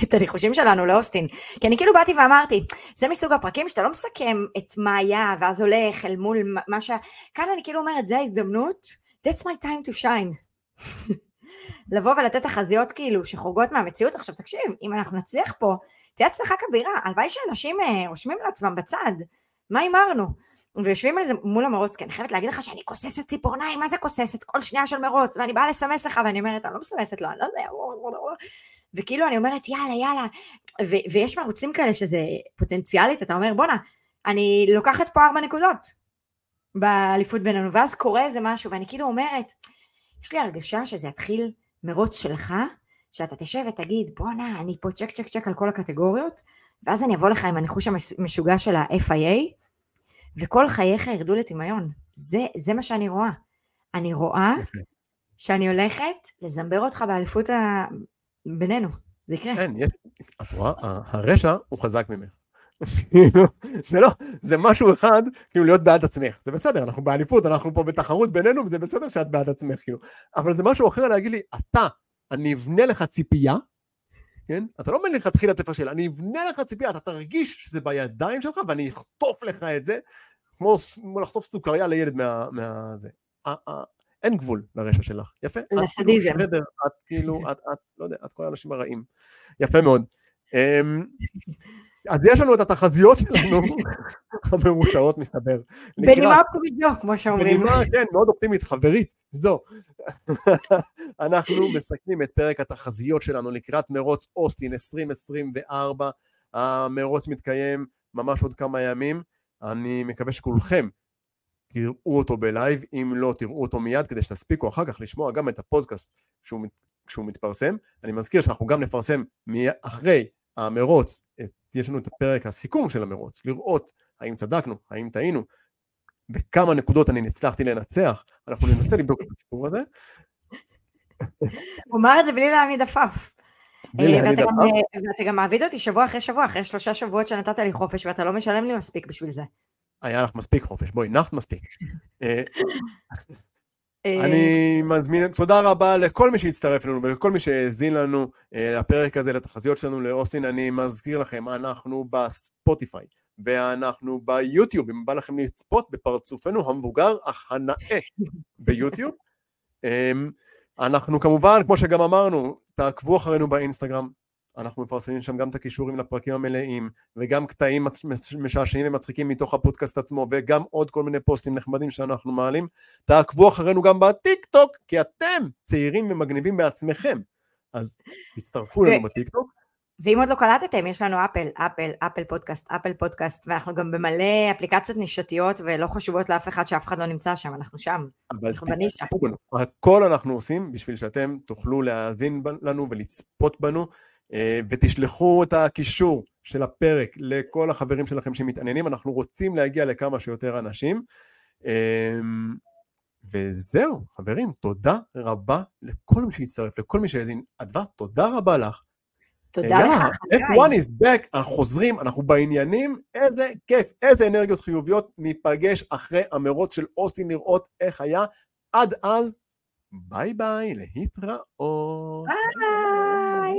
את הניחושים שלנו לאוסטין, כי אני כאילו באתי ואמרתי, זה מסוג הפרקים שאתה לא מסכם את מה היה, ואז הולך אל מול מה כאן אני כאילו אומרת, זה ההזדמנות, that's my time to shine. לבוא ולתת תחזיות כאילו שחורגות מהמציאות. עכשיו תקשיב, אם אנחנו נצליח פה, תהיה הצלחה כבירה, הלוואי שאנשים רושמים לעצמם בצד, מה אמרנו? ויושבים על זה מול המרוץ, כי אני חייבת להגיד לך שאני כוססת ציפורניים, מה זה כוססת? כל שנייה של מרוץ, ואני באה לסמס לך, ואני אומרת, אני לא מסמסת לו, אני לא יודע, וכאילו אני אומרת, יאללה, ויש מרוצים כאלה שזה פוטנציאלית, אתה אומר, בונה, אני לוקחת פה 4 נקודות באליפות בינינו, ואז קורה איזה משהו, ואני כאילו אומרת, יש לי הרגשה שזה יתחיל מרוץ שלך, שאתה תשב ותגיד, בונה, אני פה צ'ק על כל הקטגוריות, ואז אני אבוא לך עם הניחוש המשוגע של ה-FIA, וכל חייך ירדו לטמיון. זה מה שאני רואה. אני רואה שאני הולכת לזמבר אותך באליפות בינינו. זה יקרה. כן, את רואה, הרשע הוא חזק ממך. זה לא, זה משהו אחד, כאילו להיות בעד עצמך. זה בסדר, אנחנו באליפות, אנחנו פה בתחרות בינינו, וזה בסדר שאת בעד עצמך, כאילו. אבל זה משהו אחר להגיד לי, אני אבנה לך ציפייה, כן? אתה לא אומר לך תחיל התפר שלה, אני אבנה לך ציפייה, אתה תרגיש שזה בידיים שלך, ואני אכתוף לך את זה, כמו לחטוף סוכריה לילד מהזה. אין גבול לרשע שלך, יפה? לסדיזם. את כאילו, את לא יודע, את כל האנשים הרעים. יפה מאוד. אז יש לנו את התחזיות שלנו, המרושעות מסתבר. בנימה אופטימית זו, כמו שאומרים. בנימה, כן, מאוד אופטימית, חברית, זו. אנחנו מסכמים את פרק התחזיות שלנו לקראת מרוץ אוסטין 2024. המרוץ מתקיים ממש עוד כמה ימים. אני מקווה שכולכם תראו אותו בלייב, אם לא תראו אותו מיד, כדי שתספיקו אחר כך לשמוע גם את הפודקאסט כשהוא מתפרסם. אני מזכיר שאנחנו גם נפרסם אחרי המרוץ, יש לנו את הפרק הסיכום של המרוץ, לראות האם צדקנו, האם טעינו, בכמה נקודות אני הצלחתי לנצח, אנחנו ננסה לבדוק את הסיפור הזה. הוא אמר את זה בלי להניד עפעף. ואתה גם מעביד אותי שבוע אחרי שבוע, אחרי 3 שבועות שנתת לי חופש, ואתה לא משלם לי מספיק בשביל זה. היה לך מספיק חופש, בואי, נחת מספיק. אני מזמין, תודה רבה לכל מי שהצטרף לנו ולכל מי שהאזין לנו לפרק הזה, לתחזיות שלנו לאוסטין. אני מזכיר לכם, אנחנו בספוטיפיי ואנחנו ביוטיוב, אם בא לכם לצפות בפרצופנו המבוגר אך הנאה ביוטיוב. אנחנו כמובן, כמו שגם אמרנו, תעקבו אחרינו באינסטגרם, אנחנו מפרסמים שם גם את הקישורים לפרקים המלאים, וגם קטעים משעשעים ומצחיקים מתוך הפודקאסט עצמו, וגם עוד כל מיני פוסטים נחמדים שאנחנו מעלים. תעקבו אחרינו גם בטיק טוק, כי אתם צעירים ומגניבים בעצמכם, אז תצטרפו לנו בטיק טוק. ואם עוד לא קלטתם, יש לנו אפל פודקאסט, ואנחנו גם במלא אפליקציות נישתיות, ולא חשובות לאף אחד שאף אחד לא נמצא שם, אנחנו שם. אבל תצפו בנו, הכל אנחנו עושים בשביל שאתם תוכלו להאזין לנו ולצפות בנו, ותשלחו את הקישור של הפרק לכל החברים שלכם שמתעניינים. אנחנו רוצים להגיע לכמה שיותר אנשים, וזהו חברים, תודה רבה לכל מי שהצטרף, לכל מי שהאזין. אדווה, תודה רבה לך. תודה לך. F1 is back, אנחנו חוזרים, אנחנו בעניינים, איזה כיף, איזה אנרגיות חיוביות. ניפגש אחרי המרוץ של אוסטין לראות איך היה. עד אז, ביי ביי, להתראות. ביי.